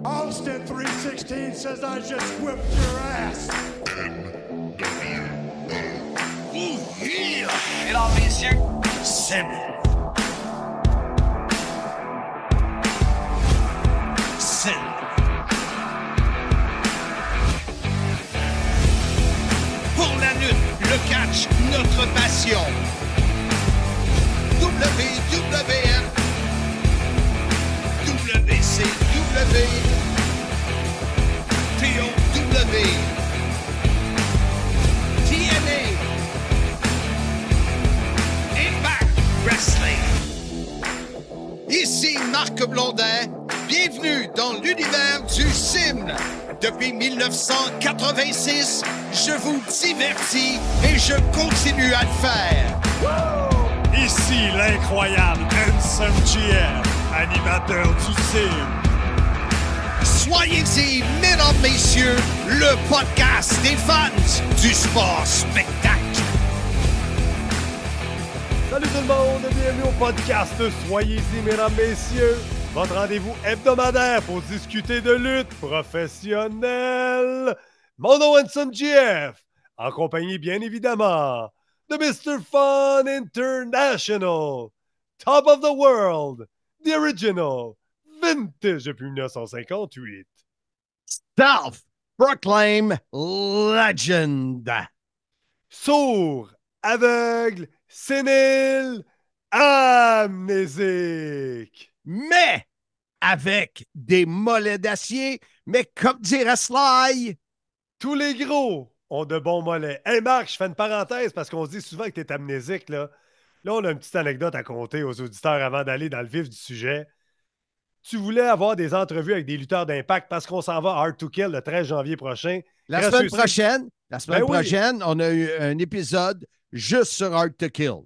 Austin 316 says I just whipped your ass. Ooh, yeah. Mesdames, messieurs, Sim. Pour la lutte, le catch, notre passion. WWF, WCW, TOW, TNA, Impact Wrestling. Ici Marc Blondin. Bienvenue dans l'univers du Sim. Depuis 1986, je vous divertis et je continue à le faire. Ici l'incroyable Handsome GM, animateur du Sim. Soyez-y, mesdames, messieurs, le podcast des fans du sport spectacle. Salut tout le monde, bienvenue au podcast Soyez-y, mesdames, messieurs. Votre rendez-vous hebdomadaire pour discuter de lutte professionnelle. Mon nom est Handsome GF, en compagnie bien évidemment de Mr. Fun International, Top of the World, The Original, Vintage depuis 1958. Self-proclaim legend. Sourd, aveugle, sénile, amnésique. Mais avec des mollets d'acier, mais comme dirait Sly, tous les gros ont de bons mollets. Hey Marc, je fais une parenthèse parce qu'on se dit souvent que tu es amnésique. Là, on a une petite anecdote à conter aux auditeurs avant d'aller dans le vif du sujet. Tu voulais avoir des entrevues avec des lutteurs d'Impact parce qu'on s'en va à Hard to Kill le 13 janvier prochain. La semaine prochaine, on a eu un épisode juste sur Hard to Kill.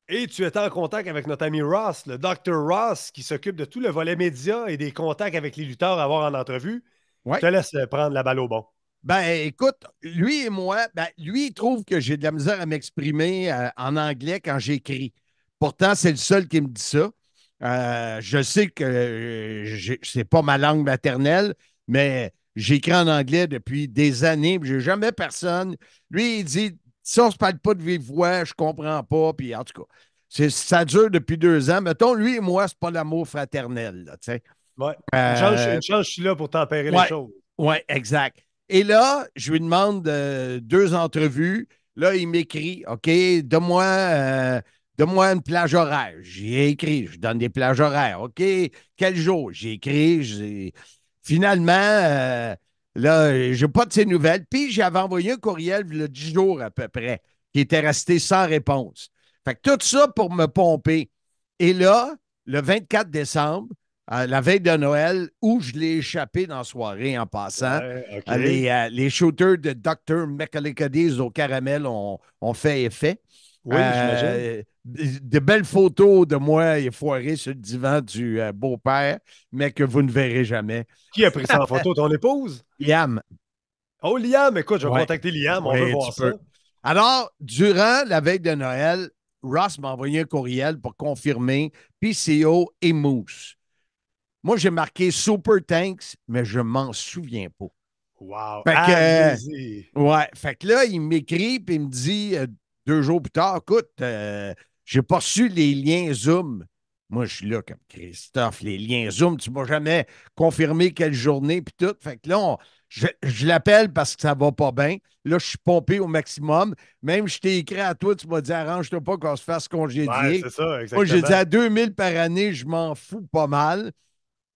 Et tu étais en contact avec notre ami Ross, le Dr. Ross, qui s'occupe de tout le volet média et des contacts avec les lutteurs à avoir en entrevue. Ouais. Je te laisse prendre la balle au bon. Ben, écoute, lui et moi, lui, il trouve que j'ai de la misère à m'exprimer en anglais quand j'écris. Pourtant, c'est le seul qui me dit ça. Je sais que c'est pas ma langue maternelle, mais j'écris en anglais depuis des années. J'ai jamais personne. Lui, il dit si on se parle pas de vive voix, je comprends pas. Puis en tout cas, ça dure depuis 2 ans. Mettons, lui et moi, c'est pas l'amour fraternel. Là, ouais. Une chance, je suis là pour tempérer les choses. Oui, exact. Et là, je lui demande 2 entrevues. Là, il m'écrit OK, donne-moi une plage horaire. J'ai écrit, je donne des plages horaires. OK, quel jour? J'ai écrit. Finalement, là, je n'ai pas de ses nouvelles. Puis, j'avais envoyé un courriel il y a 10 jours à peu près, qui était resté sans réponse. Fait que tout ça pour me pomper. Et là, le 24 décembre, la veille de Noël, où je l'ai échappé dans la soirée en passant. Ouais, okay. Les shooters de Dr. McAllicuddy's au caramel ont fait effet. Oui, j'imagine. De belles photos de moi foiré sur le divan du beau-père, mais que vous ne verrez jamais. Qui a pris ça en photo? Ton épouse? Liam. Oh, Liam, écoute, je vais contacter Liam, on veut voir ça. Alors, durant la veille de Noël, Ross m'a envoyé un courriel pour confirmer PCO et Moose. Moi, j'ai marqué Super Tanks, mais je m'en souviens pas. Wow. Fait que là, il m'écrit et il me dit 2 jours plus tard, écoute, j'ai pas reçu les liens Zoom. Moi, je suis là comme Christophe, les liens Zoom, tu m'as jamais confirmé quelle journée puis tout. Fait que là, je l'appelle parce que ça va pas bien. Là, je suis pompé au maximum. Même je t'ai écrit à toi, tu m'as dit arrange-toi pas qu'on se fasse congédier. Ouais, c'est ça, exactement. Moi, j'ai dit à 2000 par année, je m'en fous pas mal.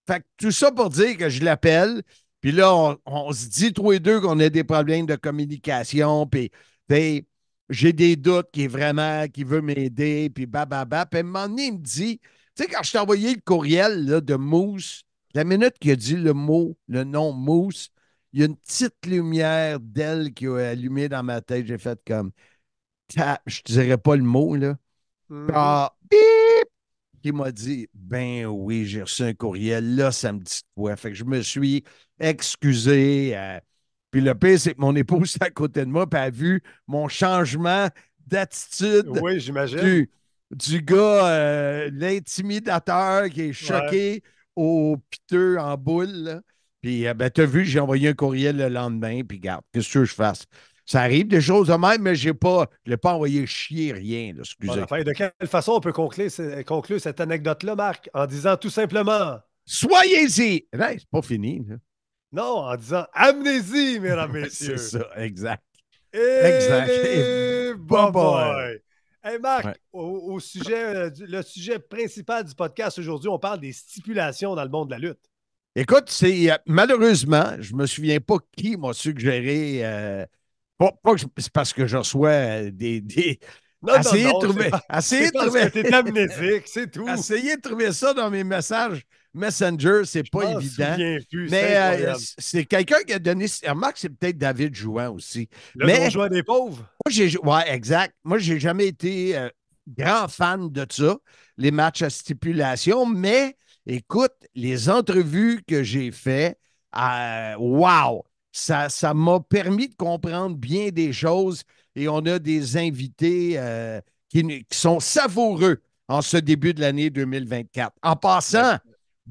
Fait que tout ça pour dire que je l'appelle, puis là, on se dit tous les deux qu'on a des problèmes de communication, puis j'ai des doutes qui veut m'aider, puis bababa. Puis à un moment donné, il me dit, tu sais, quand je t'ai envoyé le courriel là, de Moose, la minute qu'il a dit le nom Moose, il y a une petite lumière d'elle qui a allumé dans ma tête. J'ai fait comme, je te dirais pas le mot, là. Ah, bip! Qui m'a dit ben oui, j'ai reçu un courriel, là, ça me dit quoi. Fait que je me suis excusé. Puis le pire, c'est que mon épouse est à côté de moi, puis elle a vu mon changement d'attitude oui, j'imagine. Du gars, l'intimidateur qui est choqué au piteux en boule. Là. Puis, ben, tu as vu, j'ai envoyé un courriel le lendemain, puis garde, qu'est-ce que je fasse? Ça arrive des choses de même, mais je l'ai pas envoyé chier, rien, là, Bonne excusez. affaire. De quelle façon on peut conclure cette anecdote-là, Marc? En disant tout simplement, Soyez-y! Ben, c'est pas fini, là. non, en disant amnésie, mesdames, C'est messieurs. ça, exact. Et Exact. Et les bye-bye. boy. Hey Marc, Ouais. au sujet, le sujet principal du podcast aujourd'hui, on parle des stipulations dans le monde de la lutte. Écoute, c'est malheureusement, je me souviens pas qui m'a suggéré. Pas que c'est parce que je reçois Non, non, non, Essayez c'est de parce que trouver. t'es amnésique, c'est tout. Essayez de trouver ça dans mes messages Messenger, c'est Je pas m'en évident. souviens plus, c'est Mais incroyable. c'est quelqu'un qui a donné. Remarque, c'est peut-être David Jouan aussi. Le Mais donjon des pauvres. moi, ouais, exact. Moi, j'ai jamais été grand fan de ça, les matchs à stipulation, mais écoute, les entrevues que j'ai faites, wow! Ça m'a permis de comprendre bien des choses et on a des invités qui sont savoureux en ce début de l'année 2024. En Ben, passant,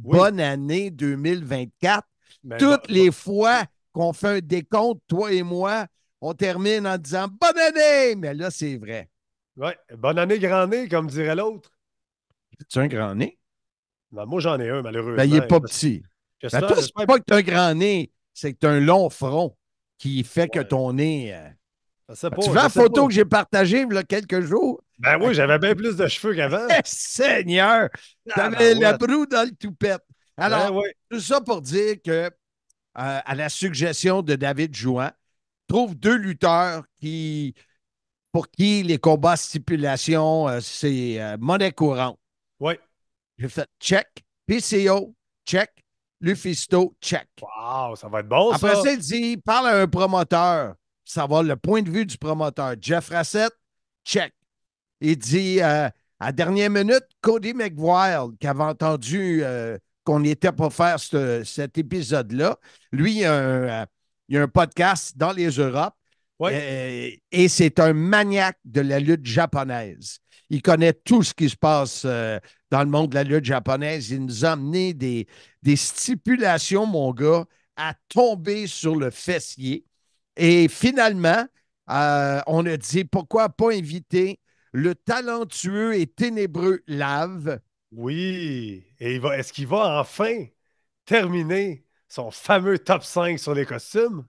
oui, bonne année 2024. mais Toutes les fois qu'on fait un décompte, toi et moi, on termine en disant bonne année, mais là, c'est vrai. ouais, bonne année, grand nez, comme dirait l'autre. Tu un grand nez? Ben, moi, j'en ai un, Ben, il malheureusement. n'est pas petit. Ben, toi, c'est J'espère. pas que tu as un grand nez, c'est que tu as un long front qui fait que Ouais, ton nez. je sais Tu pas, veux je la sais pas. photo que j'ai partagée il y a quelques jours? Ben oui, j'avais bien plus de cheveux qu'avant. Seigneur, tu Ah, ben avais la ouais. broue dans le toupette. Ben Alors, oui. tout ça pour dire que, à la suggestion de David Jouan, trouve deux lutteurs pour qui les combats stipulation, c'est monnaie courante. Oui. J'ai fait check, PCO, check, Lufisto, check. Wow, ça va être bon, Après ça. ça, il dit parle à un promoteur, savoir le point de vue du promoteur. Jeff Rassett, check. Il dit à dernière minute, Cody McWild, qui avait entendu qu'on était pour faire cet épisode-là, lui, il a un podcast dans les Europes. Oui. Et c'est un maniaque de la lutte japonaise. Il connaît tout ce qui se passe dans le monde de la lutte japonaise. Il nous a amené des stipulations, mon gars, à tomber sur le fessier. Et finalement, on a dit pourquoi pas inviter le talentueux et ténébreux Lave. Oui. Et est-ce qu'il va enfin terminer son fameux top 5 sur les costumes?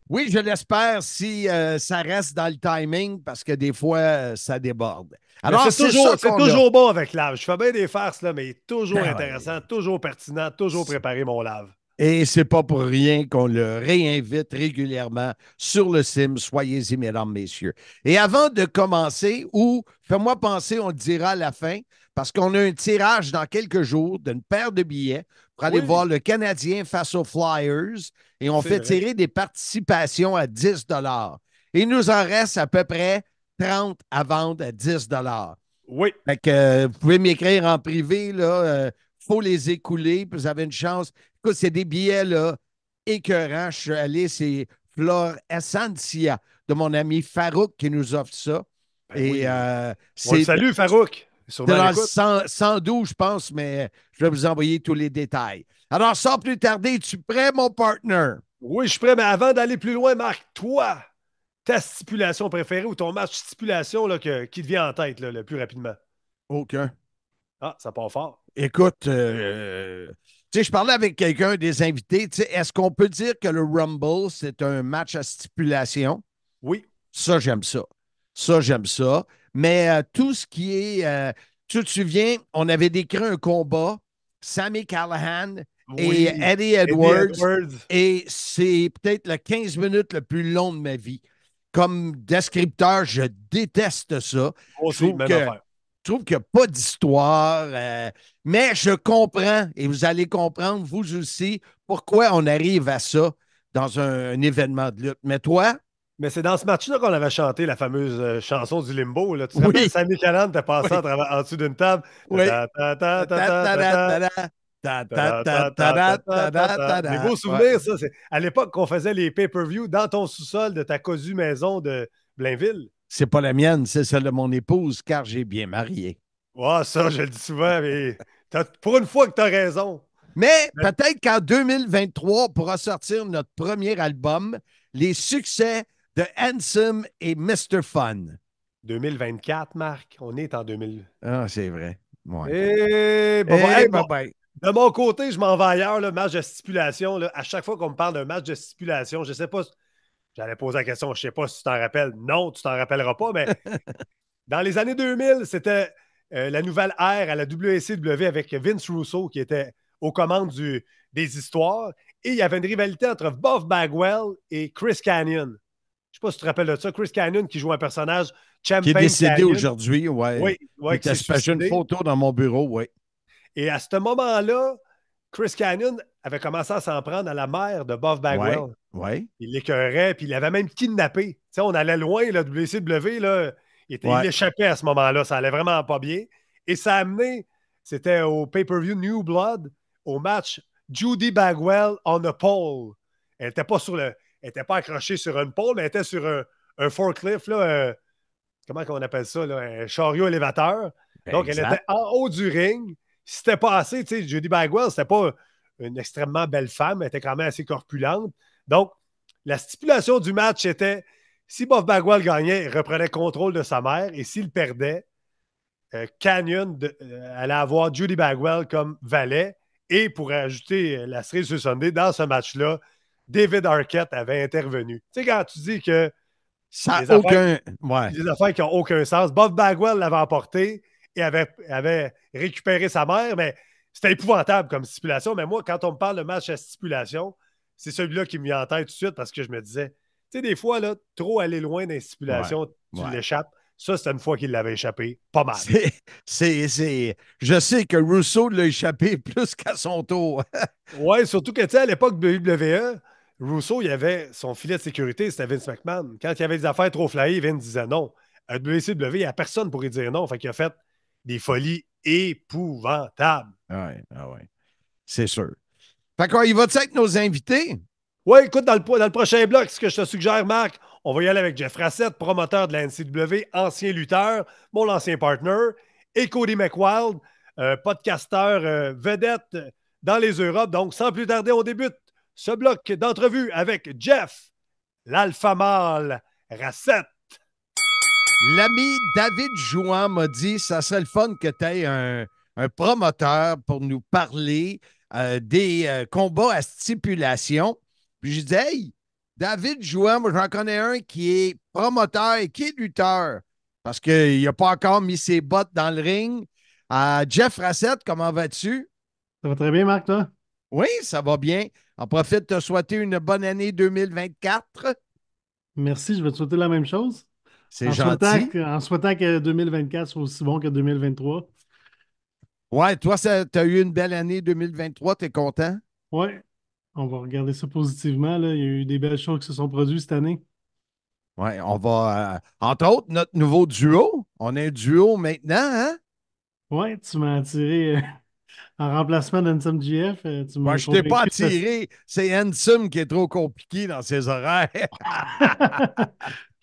Oui, je l'espère si ça reste dans le timing parce que des fois, ça déborde. Mais Alors, c'est ça c'est qu'on a. toujours bon avec Lave. Je fais bien des farces, là, mais toujours Ben intéressant, toujours pertinent, toujours préparé, mon Lave. Et c'est pas pour rien qu'on le réinvite régulièrement sur le sim. Soyez-y, mesdames, messieurs. Et avant de commencer, ou fais-moi penser, on le dira à la fin, parce qu'on a un tirage dans quelques jours d'une paire de billets pour aller Oui, voir le Canadien face aux Flyers et on c'est fait vrai. tirer des participations à 10 Il nous en reste à peu près 30 à vendre à 10 Oui. Fait que, vous pouvez m'écrire en privé, là, faut les écouler, puis vous avez une chance. Écoute, c'est des billets, là, écœurants. Je suis allé, c'est Flore Essentia de mon ami Farouk qui nous offre ça. Ben Et oui. On le c'est salue, Farouk. Sûrement à dans le l'écoute. 112, je pense, mais je vais vous envoyer tous les détails. Alors, sans plus tarder, es-tu prêt, mon partner? Oui, je suis prêt, mais avant d'aller plus loin, Marc, toi, ta stipulation préférée ou ton match stipulation là, qui te vient en tête là, le plus rapidement? Aucun. Ah, ça part fort. Écoute, tu sais, je parlais avec quelqu'un des invités. Tu sais, est-ce qu'on peut dire que le Rumble, c'est un match à stipulation? Oui, Ça, j'aime ça. Ça, j'aime ça. Mais tout ce qui est. Tu te souviens, on avait décrit un combat, Sammy Callahan et oui. Eddie Eddie Edwards, Edwards. et c'est peut-être le 15 minutes le plus long de ma vie. Comme descripteur, je déteste ça. Moi Je aussi, trouve même que affaire. je trouve qu'il n'y a pas d'histoire, mais je comprends, et vous allez comprendre, vous aussi, pourquoi on arrive à ça dans un événement de lutte. Mais toi, Mais c'est dans ce match-là qu'on avait chanté la fameuse chanson du limbo. Là. Tu te rappelles, oui, Sammy Callan t'es passé oui, en dessous d'une table. oui. Ta ta ta ta Ta, ta ta, ta da, ta. ta, da, ta, ta, Ta ta, ta ta, ta ta da, ta ta, ta da, ta, ta. Des da. beaux Ouais. souvenirs, ça. C'est à l'époque qu'on faisait les pay-per-view dans ton sous-sol de ta cosue maison de Blainville. C'est pas la mienne, c'est celle de mon épouse, car j'ai bien marié. Ouais, ça, je le dis souvent, mais pour une fois que tu as raison. Mais peut-être qu'en 2023, on pourra sortir notre premier album, les succès de Handsome et Mr. Fun. 2024, Marc. On est en 2000. Ah, c'est vrai. Ouais. Eh, Eh, bye bye. de mon côté, je m'en vais ailleurs, le match de stipulation. Là, à chaque fois qu'on me parle d'un match de stipulation, je ne sais pas. J'allais poser la question, je ne sais pas si tu t'en rappelles. Non, tu t'en rappelleras pas, mais dans les années 2000, c'était la nouvelle ère à la WCW avec Vince Russo qui était aux commandes des histoires. Et il y avait une rivalité entre Buff Bagwell et Chris Canyon. Je ne sais pas si tu te rappelles de ça. Chris Canyon qui joue un personnage, Qui est Champagne décédé Canyon. aujourd'hui, ouais. Oui, ouais, qui s'est J'ai une suicidé. photo dans mon bureau, oui. Et à ce moment-là, Chris Canyon avait commencé à s'en prendre à la mère de Buff Ouais, Bagwell. ouais, Il l'écœurait, puis il l'avait même kidnappé. Tu sais, on allait loin, là, WCW, là, il ouais. échappait à ce moment-là. Ça allait vraiment pas bien. Et ça a amené, c'était au pay-per-view New Blood, au match Judy Bagwell on a pole. Elle n'était pas elle était pas accrochée sur une pole, mais elle était sur un forklift, là, comment on appelle ça, là, un chariot élévateur. Donc, elle était Exact. en haut du ring. C'était pas assez, tu sais, Judy Bagwell, c'était pas une extrêmement belle femme, elle était quand même assez corpulente. Donc, la stipulation du match était si Buff Bagwell gagnait, il reprenait contrôle de sa mère et s'il perdait, Canyon allait avoir Judy Bagwell comme valet. Et pour ajouter la cerise sur Sunday, dans ce match-là, David Arquette avait intervenu. Tu sais, quand tu dis que Ça n'a des affaires, aucun. Ouais. des affaires qui n'ont aucun sens, Buff Bagwell l'avait emporté et avait récupéré sa mère, mais c'était épouvantable comme stipulation. Mais moi, quand on me parle de match à stipulation, c'est celui-là qui me vient en tête tout de suite parce que je me disais, tu sais, des fois, là, trop aller loin dans les Ouais. stipulations, tu Ouais. l'échappes. Ça, c'était une fois qu'il l'avait échappé. Pas mal. Je sais que Rousseau l'a échappé plus qu'à son tour. Ouais, surtout que, tu sais, à l'époque de WWE, Russo, il avait son filet de sécurité, c'était Vince McMahon. Quand il y avait des affaires trop flyées, Vince disait non. À WCW, il n'y a personne pour y dire non. Fait qu'il a fait des folies épouvantables. Ouais, ah ouais. C'est sûr. Fait qu'on y va-tu avec nos invités? Ouais, écoute, dans le prochain bloc, ce que je te suggère, Marc, on va y aller avec Jeff Rassett, promoteur de la NCW, ancien lutteur, mon ancien partner, et Cody McWild, podcasteur vedette dans les Europes. Donc, sans plus tarder, on débute ce bloc d'entrevue avec Jeff, l'alpha mâle Rassett. L'ami David Jouan m'a dit ça serait le fun que tu aies un promoteur pour nous parler des combats à stipulation. Puis je dis hey, David Jouan, moi j'en connais un qui est promoteur et qui est lutteur parce qu'il n'a pas encore mis ses bottes dans le ring. Jeff Rassett, comment vas-tu? Ça va très bien, Marc, toi? Oui, ça va bien. En profite de te souhaiter une bonne année 2024. Merci, je vais te souhaiter la même chose. C'est gentil. En souhaitant que 2024 soit aussi bon que 2023. Ouais, toi, tu as eu une belle année 2023, tu es content? Oui, on va regarder ça positivement, là. Il y a eu des belles choses qui se sont produites cette année. Oui, on va. Entre autres, notre nouveau duo. On a un duo maintenant, hein? Oui, tu m'as attiré en remplacement d'Ansem GF. Tu Moi, m'as je ne t'ai pas convaincu. attiré. C'est Handsome qui est trop compliqué dans ses horaires.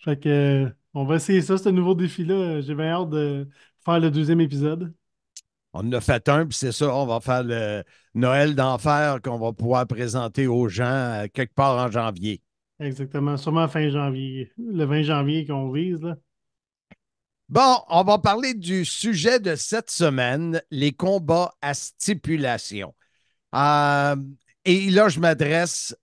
Fait que, on va essayer ça, ce nouveau défi-là. J'ai bien hâte de faire le deuxième épisode. On en a fait un, puis c'est ça, on va faire le Noël d'enfer qu'on va pouvoir présenter aux gens quelque part en janvier. Exactement, sûrement fin janvier. Le 20 janvier qu'on vise, là. Bon, on va parler du sujet de cette semaine, les combats à stipulation. Euh, et là, je m'adresse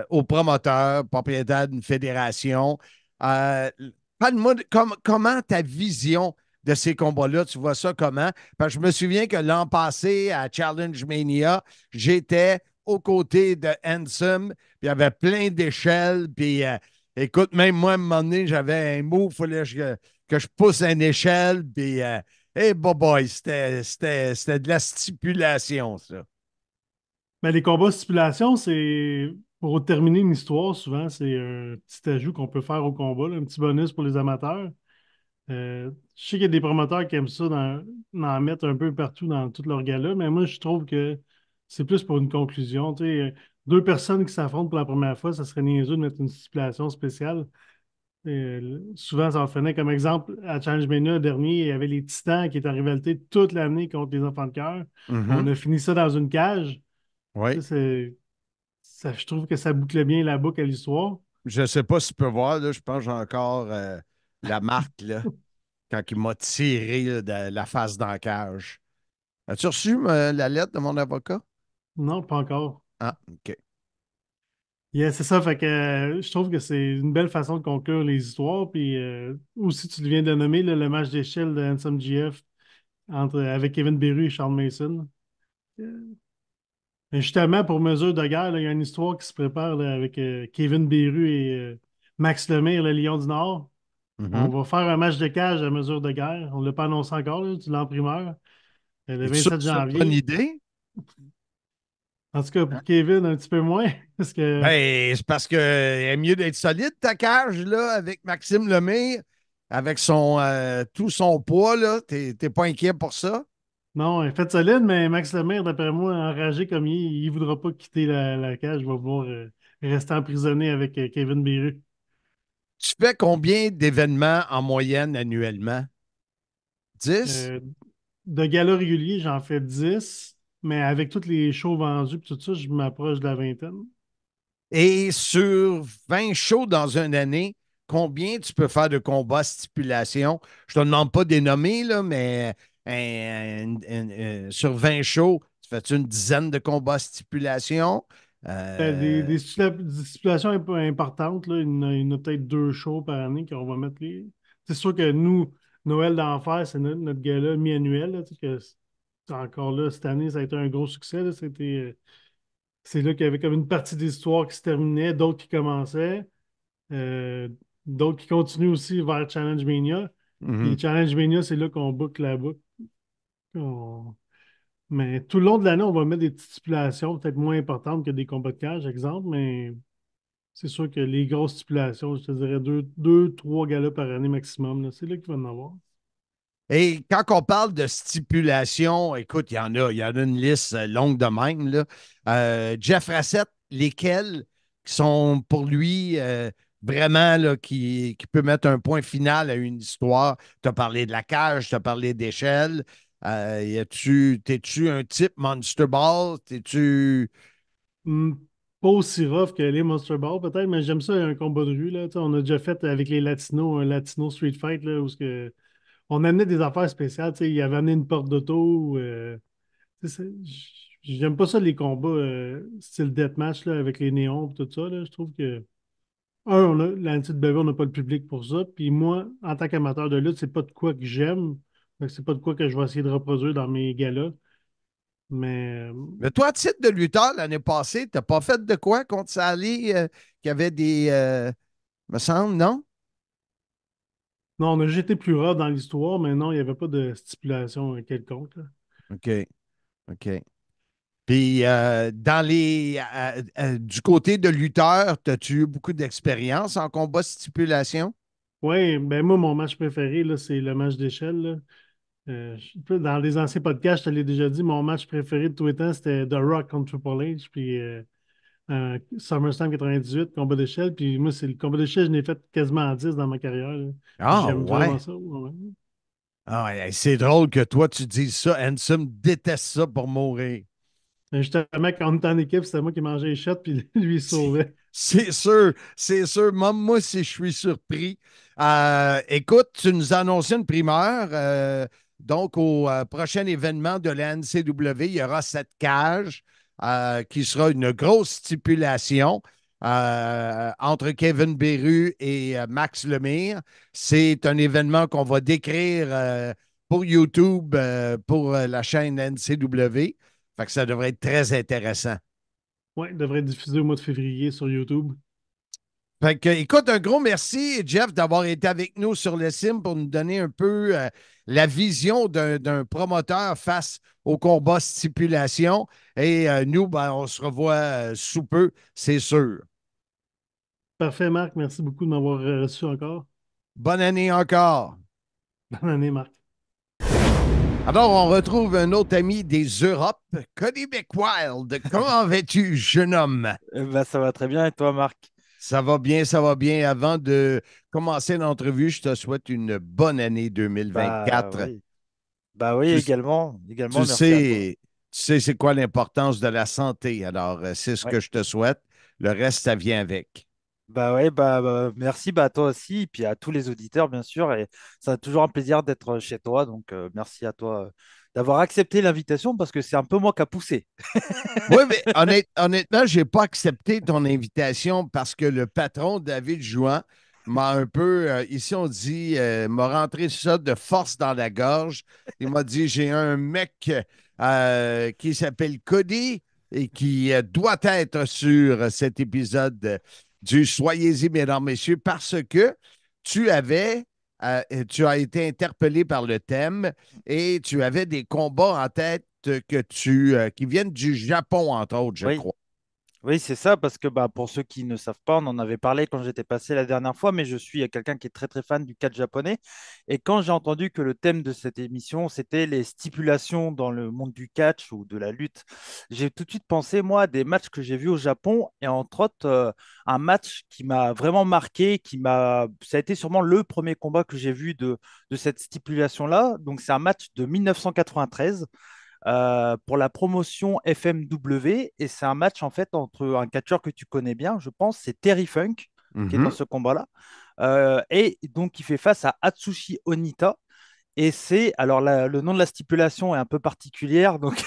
aux promoteurs, propriétaires d'une fédération. Euh, Parle-moi de comment ta vision de ces combats-là, tu vois ça comment? Parce que je me souviens que l'an passé, à Challenge Mania, j'étais aux côtés de Handsome, puis il y avait plein d'échelles, puis écoute, même moi, à un moment donné, j'avais un mot, il fallait que je pousse une échelle, puis hey, boy, c'était de la stipulation, ça. Ben, les combats stipulation, c'est pour terminer une histoire, souvent, c'est un petit ajout qu'on peut faire au combat, là, un petit bonus pour les amateurs. Je sais qu'il y a des promoteurs qui aiment ça d'en mettre un peu partout dans toute leur gala, mais moi, je trouve que c'est plus pour une conclusion. Tu sais, deux personnes qui s'affrontent pour la première fois, ça serait niaiseux de mettre une stipulation spéciale. Souvent, ça en finit comme exemple, à Challenge Mania dernier, il y avait les Titans qui étaient en rivalité toute l'année contre les Enfants de cœur. On Mhm. a fini ça dans une cage. Oui. Tu sais, je trouve que ça boucle bien la boucle à l'histoire. Je ne sais pas si tu peux voir, là, je pense que j'ai encore la marque là, quand il m'a tiré là, de la face dans la cage. As-tu reçu la lettre de mon avocat? Non, pas encore. Ah, OK. Yeah, c'est ça, fait que je trouve que c'est une belle façon de conclure les histoires. Puis aussi, tu viens de nommer là, le match d'échelle de Handsome GF avec Kevin Beru et Charles Mason. Mais justement, pour mesure de guerre, là, il y a une histoire qui se prépare là, avec Kevin Beru et Max Lemire, le Lion du Nord. On Mhm. va faire un match de cage à mesure de guerre. On ne l'a pas annoncé encore, là, tu l'as en primeur. Le Es-tu sûr 27 que c'est une bonne janvier. idée? En tout cas, pour Kevin, un petit peu moins. Parce que Ben, c'est parce que est mieux d'être solide, ta cage, là, avec Maxime Lemire, avec tout son poids, là. T'es pas inquiet pour ça? non, elle est faite solide, mais Max Lemire, d'après moi, enragé comme il ne voudra pas quitter la cage. Il va vouloir rester emprisonné avec Kevin Beru. Tu fais combien d'événements en moyenne annuellement? 10? Euh, de gala régulier, j'en fais 10, mais avec tous les shows vendus et tout ça, je m'approche de la vingtaine. Et sur 20 shows dans une année, combien tu peux faire de combats stipulation? Je te demande pas des nommés, là, mais sur 20 shows, tu fais-tu une dizaine de combats stipulation? Des des stipulations importantes, là, il y en a peut-être 2 shows par année qu'on va mettre les. C'est sûr que nous, Noël d'Enfer, c'est notre gala mi-annuel. Là, tu sais, que encore là, cette année, ça a été un gros succès. Là. C'est là qu'il y avait comme une partie des histoires qui se terminait, d'autres qui commençaient, euh, d'autres qui continuent aussi vers Challenge Mania. Puis Mhm. Challenge Mania, c'est là qu'on boucle la boucle. Mais tout le long de l'année, on va mettre des petites stipulations, peut-être moins importantes que des combats de cage, exemple, mais c'est sûr que les grosses stipulations, je te dirais deux, trois galas par année maximum, là, c'est là qu'il va en avoir. Et quand on parle de stipulation, écoute, il y en a une liste longue de même, là. Jeff Rassett, lesquels qui sont pour lui vraiment là, qui peut mettre un point final à une histoire? Tu as parlé de la cage, tu as parlé d'échelle. T'es-tu un type Monster Ball? T'es-tu. Hmm, pas aussi rough que les Monster Ball, peut-être, mais j'aime ça, un combat de rue, là. Tu sais, on a déjà fait avec les Latinos, un Latino Street Fight, là, on amenait des affaires spéciales. Tu sais, il avait amené une porte d'auto. Tu sais, j'aime pas ça, les combats style deathmatch, là, avec les néons et tout ça, là. Je trouve que la NCAA, on n'a pas le public pour ça. Puis moi, en tant qu'amateur de lutte, c'est pas de quoi que j'aime. Fait que c'est pas de quoi que je vais essayer de reproduire dans mes galas. Mais Mais toi, à titre de lutteur, l'année passée, t'as pas fait de quoi contre Sally qui avait me semble, non? non, on a juste été plus rare dans l'histoire, mais non, il n'y avait pas de stipulation quelconque, là. OK. OK. Puis, du côté de lutteur, as-tu eu beaucoup d'expérience en combat stipulation? Ouais, ben moi, mon match préféré, là, c'est le match d'échelle, là. Dans les anciens podcasts, je te l'ai déjà dit, mon match préféré de tous les temps, c'était The Rock contre Triple H. Puis SummerSlam 98, combat d'échelle. Puis moi, c'est le combat d'échelle, je l'ai fait quasiment en 10 dans ma carrière, là. Ah, J'aime vraiment ouais. ça. Ouais. Ah, ouais, c'est drôle que toi, tu dises ça. Ansem déteste ça pour mourir. Mais justement, quand on était en équipe, c'était moi qui mangeais les shots, puis lui, il C'est sauvait. c'est sûr, c'est sûr. Moi, si je suis surpris. Écoute, tu nous as annoncé une primeur. Donc, au prochain événement de la NCW, il y aura cette cage qui sera une grosse stipulation entre Kevin Beru et Max Lemire. C'est un événement qu'on va décrire pour YouTube, pour la chaîne NCW. Fait que ça devrait être très intéressant. Ouais, il devrait être diffusé au mois de février sur YouTube. Fait que, écoute, un gros merci, Jeff, d'avoir été avec nous sur le sim pour nous donner un peu la vision d'un promoteur face au combat stipulation. Et nous, ben, on se revoit sous peu, c'est sûr. Parfait, Marc. Merci beaucoup de m'avoir reçu encore. Bonne année encore. Bonne année, Marc. Alors, on retrouve un autre ami des Europes, Cody McWild. Comment vas-tu, jeune homme? Ça va très bien. Et toi, Marc? Ça va bien, ça va bien. Avant de commencer l'entrevue, je te souhaite une bonne année Bah 2024. oui. Bah oui, Tu, également. tu Également, merci à toi. sais, Tu sais, c'est quoi l'importance de la santé. Alors, c'est ce Ouais. que je te souhaite. Le reste, ça vient avec. Bah ouais, merci à toi aussi, et puis à tous les auditeurs, bien sûr. Et ça a toujours un plaisir d'être chez toi. Donc, merci à toi d'avoir accepté l'invitation parce que c'est un peu moi qui a poussé. Oui, mais honnêtement, je n'ai pas accepté ton invitation parce que le patron, David Jouan, m'a un peu, ici on dit, m'a rentré ça de force dans la gorge. Il m'a dit, j'ai un mec qui s'appelle Cody et qui doit être sur cet épisode du Soyez-y, mesdames, messieurs, parce que tu avais, tu as été interpellé par le thème et tu avais des combats en tête qui viennent du Japon, entre autres, je Oui. crois. Oui, c'est ça, parce que pour ceux qui ne savent pas, on en avait parlé quand j'étais passé la dernière fois, mais je suis quelqu'un qui est très très fan du catch japonais. Et quand j'ai entendu que le thème de cette émission, c'était les stipulations dans le monde du catch ou de la lutte, j'ai tout de suite pensé, moi, à des matchs que j'ai vus au Japon, et entre autres, un match qui m'a vraiment marqué, ça a été sûrement le premier combat que j'ai vu de cette stipulation-là. Donc c'est un match de 1993 pour la promotion FMW. Et c'est un match en fait entre un catcheur que tu connais bien, je pense, c'est Terry Funk qui est dans Mhm. ce combat-là. Et donc il fait face à Atsushi Onita. Et le nom de la stipulation est un peu particulière. Donc,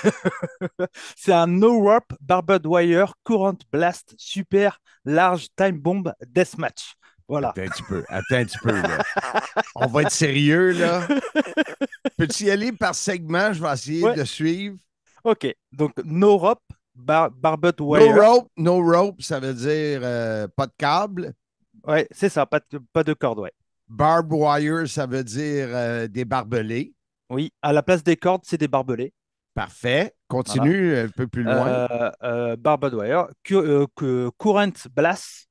c'est un No Rope Barbed Wire Current Blast Super Large Time Bomb Deathmatch. Voilà. Attends un petit peu, là. On va être sérieux, là. Peux-tu y aller par segment? Je vais essayer Ouais. de suivre. Ok. Donc, No Rope Barbed No Wire. rope, no rope, ça veut dire pas de câble. Ouais, c'est ça, pas de corde, ouais. Barbed wire, ça veut dire des barbelés. Oui, à la place des cordes, c'est des barbelés. Parfait. Voilà. Continue un peu plus loin. Barbed wire. Current blast.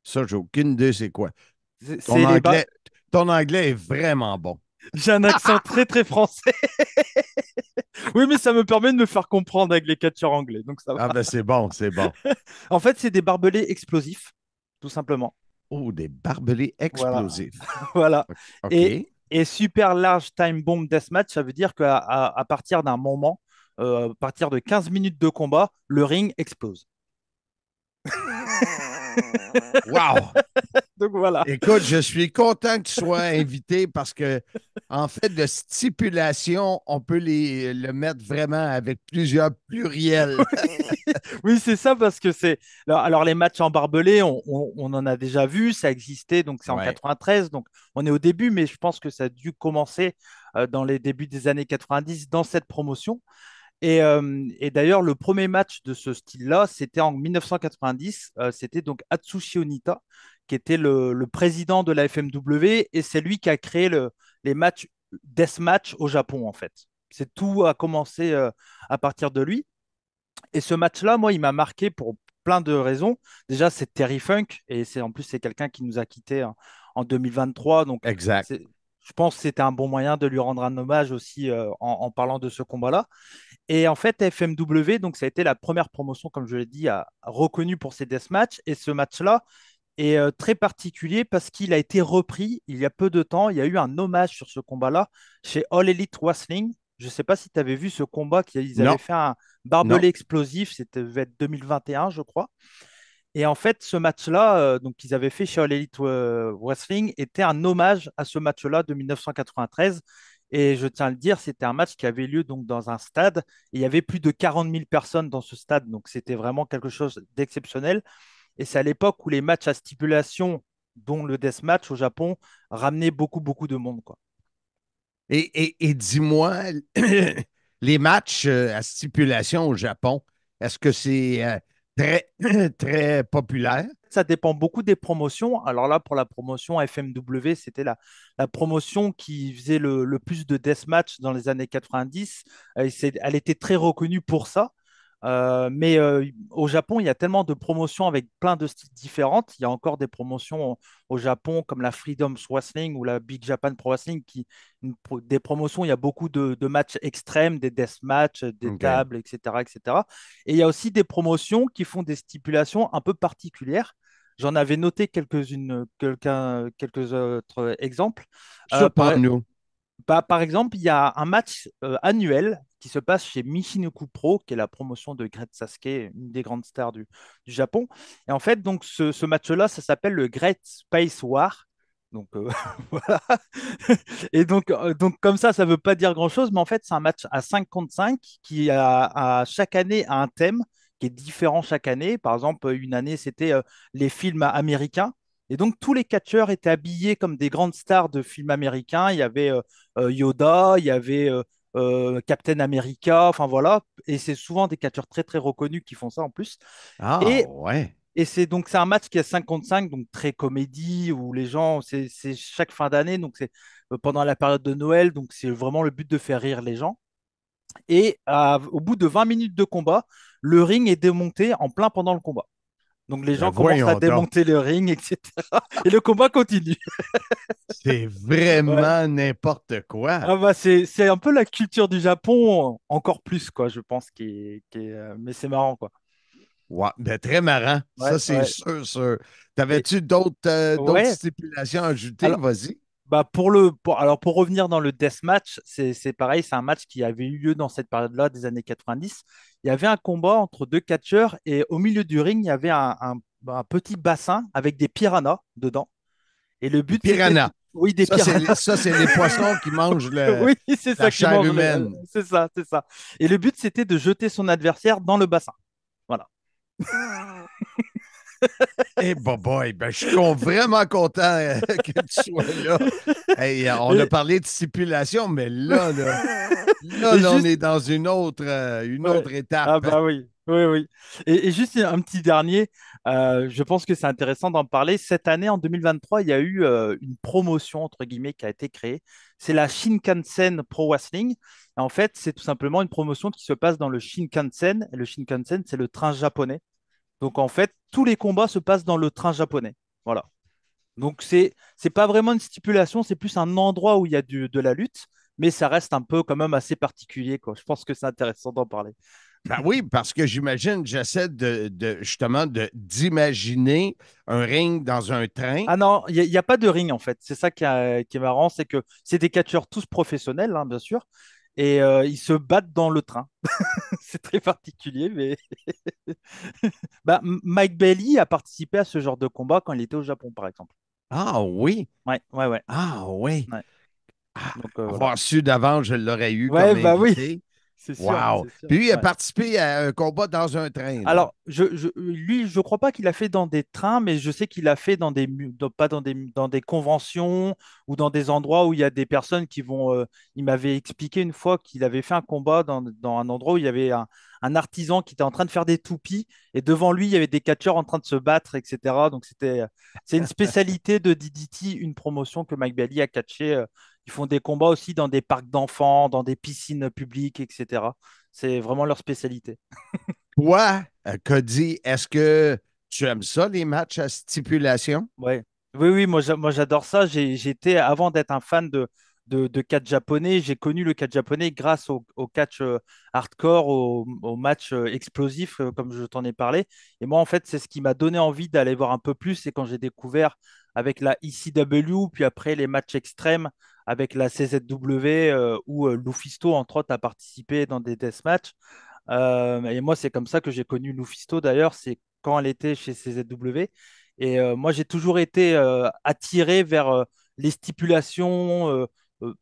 Ça, j'ai aucune idée c'est quoi. Ton C'est les anglais, ton anglais est vraiment bon. J'ai un accent très très français. Oui, mais ça me permet de me faire comprendre avec les catcheurs anglais, donc ça va. Ah ben c'est bon, c'est bon. En fait, c'est des barbelés explosifs, tout simplement. Oh, des barbelés Voilà. explosifs. Voilà. OK. Et super large time bomb deathmatch, ça veut dire qu'à partir d'un moment, à partir de 15 minutes de combat, le ring explose. Wow! Donc voilà. Écoute, je suis content que tu sois invité parce que, en fait, de stipulation, on peut le mettre vraiment avec plusieurs pluriels. Oui, c'est ça, parce que alors, les matchs en barbelé, on en a déjà vu, ça existait, donc c'est en Ouais. 93, donc on est au début, mais je pense que ça a dû commencer dans les débuts des années 90 dans cette promotion. Et d'ailleurs, le premier match de ce style-là, c'était en 1990. C'était donc Atsushi Onita, qui était le président de la FMW, et c'est lui qui a créé les matchs deathmatch au Japon, en fait. C'est tout a commencé à partir de lui. Et ce match-là, moi, il m'a marqué pour plein de raisons. Déjà, c'est Terry Funk, et en plus, c'est quelqu'un qui nous a quittés en 2023. Donc, Exact. je pense que c'était un bon moyen de lui rendre un hommage aussi en parlant de ce combat-là. Et en fait, FMW, donc ça a été la première promotion, comme je l'ai dit, reconnue pour ses deathmatchs. Et ce match-là est très particulier parce qu'il a été repris il y a peu de temps. Il y a eu un hommage sur ce combat-là chez All Elite Wrestling. Je ne sais pas si tu avais vu ce combat, ils Non, avaient fait un non. barbelé explosif, c'était devait être 2021, je crois. Et en fait, ce match-là, donc qu'ils avaient fait chez All Elite Wrestling, était un hommage à ce match-là de 1993. Et je tiens à le dire, c'était un match qui avait lieu donc dans un stade. Et il y avait plus de 40 000 personnes dans ce stade, donc c'était vraiment quelque chose d'exceptionnel. Et c'est à l'époque où les matchs à stipulation, dont le deathmatch au Japon, ramenaient beaucoup, beaucoup de monde, quoi. Et dis-moi, les matchs à stipulation au Japon, est-ce que c'est très, très populaire? Ça dépend beaucoup des promotions. Alors là, pour la promotion FMW, c'était la promotion qui faisait le plus de deathmatch dans les années 90. Elle était très reconnue pour ça. Mais au Japon, il y a tellement de promotions avec plein de styles différentes. Il y a encore des promotions au Japon comme la Freedom Wrestling ou la Big Japan Pro Wrestling des promotions, il y a beaucoup de matchs extrêmes, des deathmatchs, des OK. tables, etc., etc. Et il y a aussi des promotions qui font des stipulations un peu particulières. J'en avais noté quelques autres exemples. Par, Surprends-nous. Bah, par exemple, il y a un match annuel qui se passe chez Michinoku Pro, qui est la promotion de Great Sasuke, une des grandes stars du Japon. Et en fait, donc ce match-là, ça s'appelle le Great Space War. Donc voilà. Et donc comme ça ne veut pas dire grand-chose, mais en fait, c'est un match à 5 contre 5 qui chaque année a un thème qui est différent chaque année. Par exemple, une année, c'était les films américains. Et donc, tous les catcheurs étaient habillés comme des grandes stars de films américains. Il y avait Yoda, il y avait Captain America, enfin voilà. Et c'est souvent des catcheurs très, très reconnus qui font ça en plus. Ah, Et ouais. c'est un match qui est 5 contre 5, donc très comédie, où les gens, c'est chaque fin d'année, donc c'est pendant la période de Noël, donc c'est vraiment le but de faire rire les gens. Et au bout de 20 minutes de combat, le ring est démonté en plein pendant le combat. Donc les Ben, gens commencent à voyons donc. démonter le ring, etc. Et le combat continue. C'est Ouais. vraiment n'importe quoi. Ah bah c'est un peu la culture du Japon, encore plus, quoi, je pense, mais c'est marrant, quoi. Ouais, ben, très marrant. Ouais, Ça, c'est ouais. sûr, sûr. Et T'avais-tu d'autres ouais, stipulations à ajouter? alors, Vas-y. bah alors pour revenir dans le deathmatch, c'est pareil, c'est un match qui avait eu lieu dans cette période-là des années 90. Il y avait un combat entre deux catcheurs et au milieu du ring, il y avait un petit bassin avec des piranhas dedans. Et le Des but, c'était... piranhas. Oui, des piranhas. Ça, c'est les poissons qui mangent Oui, c'est la ça qui chair mange. humaine. C'est ça, c'est ça. Et le but, c'était de jeter son adversaire dans le bassin. Voilà. Eh, boy, ben, je suis vraiment content que tu sois là. Hey, on a Et, parlé de stipulation, mais et là, on juste, est dans une ouais. autre étape. Ah bah oui, oui, oui. Et juste un petit dernier, je pense que c'est intéressant d'en parler. Cette année, en 2023, il y a eu une promotion, entre guillemets, qui a été créée. C'est la Shinkansen Pro Wrestling. En fait, c'est tout simplement une promotion qui se passe dans le Shinkansen. Et le Shinkansen, c'est le train japonais. Donc, en fait, tous les combats se passent dans le train japonais. Voilà. Donc, c'est pas vraiment une stipulation, c'est plus un endroit où il y a de la lutte, mais ça reste un peu quand même assez particulier, quoi. Je pense que c'est intéressant d'en parler. Ben oui, parce que j'imagine, j'essaie justement d'imaginer un ring dans un train. Ah non, il y a pas de ring en fait. C'est ça qui est marrant, c'est que c'est des catcheurs tous professionnels, hein, bien sûr, et ils se battent dans le train. C'est très particulier, mais bah, Mike Bailey a participé à ce genre de combat quand il était au Japon, par exemple. Ah oui, Ouais, ouais, ouais. ah oui. Ouais. Ah, Donc voilà. avoir su d'avant, je l'aurais eu Ouais, comme bah oui, invité. c'est sûr, Wow. c'est sûr. Puis lui, il a Ouais. participé à un combat dans un train, là. Alors, lui, je crois pas qu'il a fait dans des trains, mais je sais qu'il a fait pas dans des conventions ou dans des endroits où il y a des personnes qui vont. Il m'avait expliqué une fois qu'il avait fait un combat dans un endroit où il y avait un artisan qui était en train de faire des toupies et devant lui, il y avait des catcheurs en train de se battre, etc. Donc, c'est une spécialité de DDT, une promotion que Mike Bailey a catché. Ils font des combats aussi dans des parcs d'enfants, dans des piscines publiques, etc. C'est vraiment leur spécialité. Toi, Cody, est-ce que tu aimes ça, les matchs à stipulation? Ouais. Oui, oui, moi j'adore ça. J'étais, avant d'être un fan de catch japonais, j'ai connu le catch japonais grâce au catch hardcore, au match explosif, comme je t'en ai parlé. Et moi, en fait, c'est ce qui m'a donné envie d'aller voir un peu plus. C'est quand j'ai découvert avec la ECW, puis après les matchs extrêmes avec la CZW, où Lufisto, entre autres, a participé dans des deathmatchs. Et moi, c'est comme ça que j'ai connu Lufisto d'ailleurs, c'est quand elle était chez CZW. Et moi, j'ai toujours été attiré vers les stipulations euh,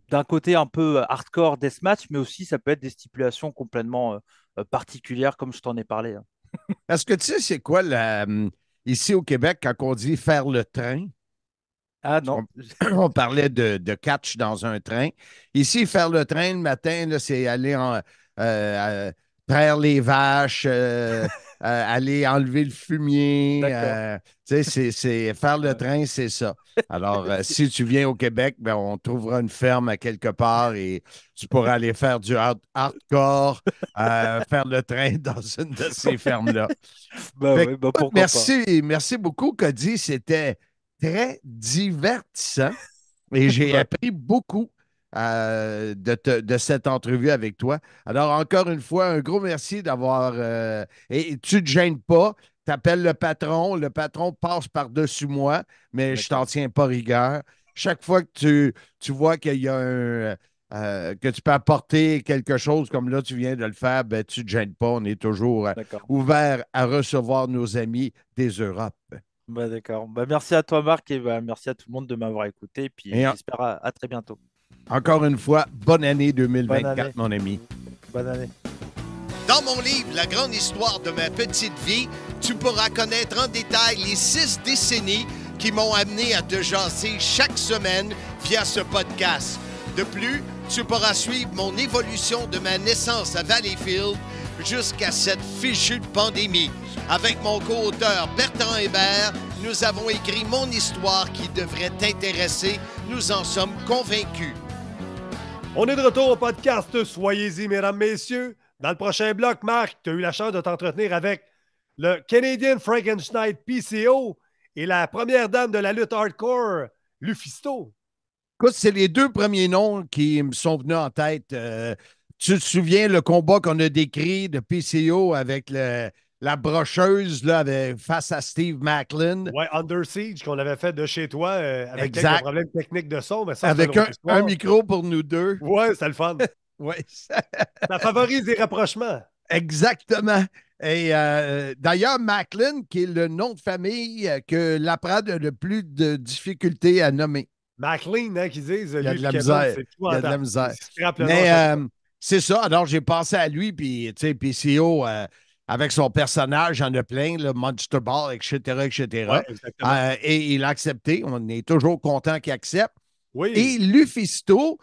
d'un côté un peu hardcore deathmatch, mais aussi ça peut être des stipulations complètement particulières, comme je t'en ai parlé, hein. Est-ce que tu sais, c'est quoi ici au Québec, quand on dit faire le train? Ah Parce non. On parlait de catch dans un train. Ici, faire le train le matin, là, c'est aller traire les vaches, aller enlever le fumier. D'accord. Tu sais, faire le Ouais. train, c'est ça. Alors, si tu viens au Québec, ben, on trouvera une ferme à quelque part et tu pourras aller faire du hardcore, faire le train dans une de ces fermes-là. Bah Fait que, ouais, bah écoute, pourquoi pas. merci beaucoup, Cody. C'était très divertissant et j'ai Bah, appris beaucoup de cette entrevue avec toi. Alors, encore une fois, un gros merci d'avoir. Et tu ne te gênes pas, tu appelles le patron passe par-dessus moi, mais je t'en d'accord. tiens pas rigueur. chaque fois que tu vois qu'il y a que tu peux apporter quelque chose comme là, tu viens de le faire, ben, tu ne te gênes pas. On est toujours D'accord. ouvert à recevoir nos amis des Europes. Bah, d'accord. Bah, merci à toi, Marc, et bah, merci à tout le monde de m'avoir écouté. Et puis Et j'espère à très bientôt. encore une fois, bonne année Bonne 2024, année. mon ami. Bonne année. Dans mon livre, La grande histoire de ma petite vie, tu pourras connaître en détail les 6 décennies qui m'ont amené à te jaser chaque semaine via ce podcast. De plus, tu pourras suivre mon évolution de ma naissance à Valleyfield jusqu'à cette fichue pandémie. Avec mon co-auteur Bertrand Hébert, nous avons écrit mon histoire qui devrait t'intéresser. Nous en sommes convaincus. On est de retour au podcast. Soyez-y, mesdames, messieurs. Dans le prochain bloc, Marc, tu as eu la chance de t'entretenir avec le Canadian Frankenstein PCO et la première dame de la lutte hardcore, Lufisto. Écoute, c'est les 2 premiers noms qui me sont venus en tête. Tu te souviens le combat qu'on a décrit de PCO avec la brocheuse là, face à Steve Macklin? Ouais, Under Siege qu'on avait fait de chez toi avec Exact. quelques problèmes techniques de son, mais ça, c'est Avec une autre histoire. un micro pour nous deux. Ouais, c'était le fun. Ouais, Ça favorise les rapprochements. exactement. Et d'ailleurs, Macklin, qui est le nom de famille que l'apprend a le plus de difficultés à nommer. McLean, hein, qu'ils disent. Il y a lui de la puis misère. Kevin, c'est Il y a de la épouvantable. misère. Il se frappe le nom à Mais chaque fois. c'est ça. Alors, j'ai pensé à lui, puis, tu sais, PCO, avec son personnage, il y en a plein, le Monster Ball, etc., etc. Ouais, exactement. Et il a accepté. On est toujours content qu'il accepte. Oui. Et Lufisto,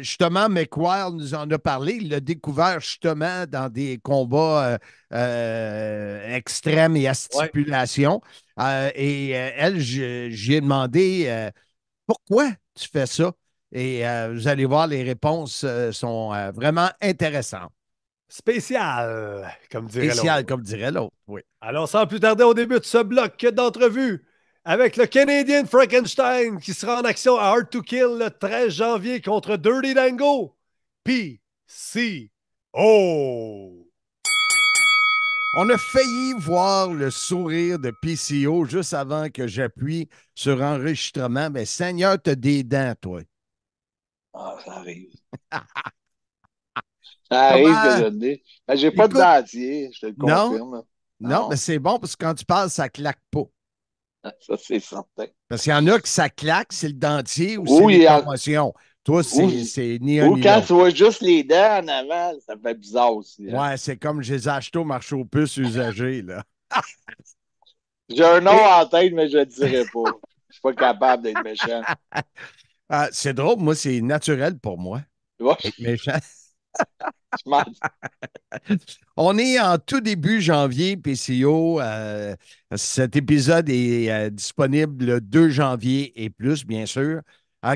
justement, McWild nous en a parlé. Il l'a découvert justement dans des combats extrêmes et à stipulation. Elle, j'y ai demandé pourquoi tu fais ça. Et vous allez voir, les réponses sont vraiment intéressantes. Spécial, comme dirait Spécial, l'autre. comme dirait l'autre. Oui. Alors, sans plus tarder, au début de ce bloc d'entrevue, avec le Canadian Frankenstein qui sera en action à Hard to Kill le 13 janvier contre Dirty Dango. PCO. On a failli voir le sourire de PCO juste avant que j'appuie sur enregistrement. Mais Seigneur, t'as des dents, toi. Ah, ça arrive. Ça arrive Comment? que je le dis. Ben, j'ai pas de Écoute, dentier, je te le non, confirme. non, mais c'est bon parce que quand tu parles, ça claque pas. Ça, c'est certain. Parce qu'il y en a qui ça claque, c'est le dentier ou Ou c'est il les y a- commotions. Toi, c'est ni un Ou ni quand l'autre. tu vois juste les dents en avant, ça fait bizarre aussi. Hein. Ouais, c'est comme je les ai achetés au marché aux puces usagées, là. J'ai un nom en tête, mais je ne le dirai pas. Je suis pas capable d'être méchant. C'est drôle, moi, c'est naturel pour moi. Ouais, Être méchant. je m'en- On est en tout début janvier, PCO. Cet épisode est disponible le 2 janvier et plus, bien sûr.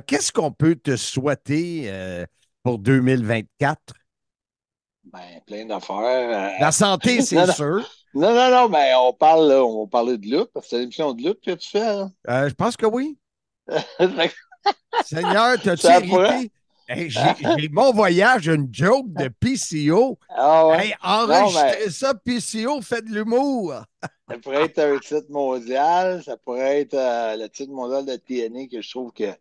Qu'est-ce qu'on peut te souhaiter pour 2024? Ben, plein d'affaires. La santé, Non, c'est non. sûr. Non, mais on parle, là, on va parler de lutte, parce que c'est l'émission de lutte que tu fais. Hein. Je pense que oui. Fait que Seigneur, t'as-tu ça hérité? pourrait. Hey, j'ai mon voyage, une joke de PCO. Ah ouais. Hey, Non, enregistrez mais ça, PCO, faites de l'humour. ça pourrait être un titre mondial, ça pourrait être le titre mondial de TNA que je trouve que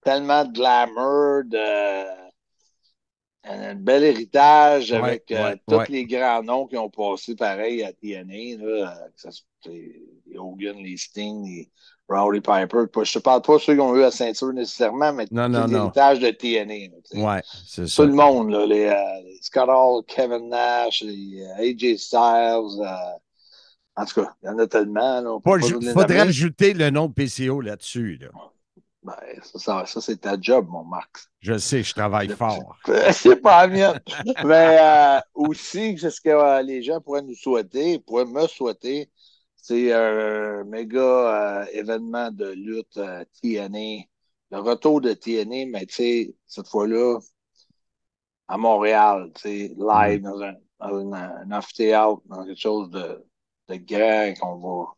tellement de glamour, un bel héritage Ouais, avec ouais, tous ouais. les grands noms qui ont passé pareil à TNA, là, que ça soit les Hogan, les Sting, les Rowdy Piper. Je te parle pas de ceux qui ont eu la ceinture nécessairement, mais Non, tout non, non. l'héritage de TNA. Là, tu sais. Ouais, c'est Tout ça. le monde, là, les Scott Hall, Kevin Nash, les AJ Styles. En tout cas, il y en a tellement. Là, on peut pas tous les Faudrait nommer. ajouter le nom de PCO là-dessus. Là. Ben, ça c'est ta job, mon Max. Je sais, je travaille fort. C'est pas la mienne. Mais aussi, c'est ce que les gens pourraient nous souhaiter, pourraient me souhaiter, c'est un méga événement de lutte TNA. Le retour de TNA, mais tu sais, cette fois-là, à Montréal, tu sais, live, dans un amphithéâtre, dans quelque chose de grand qu'on va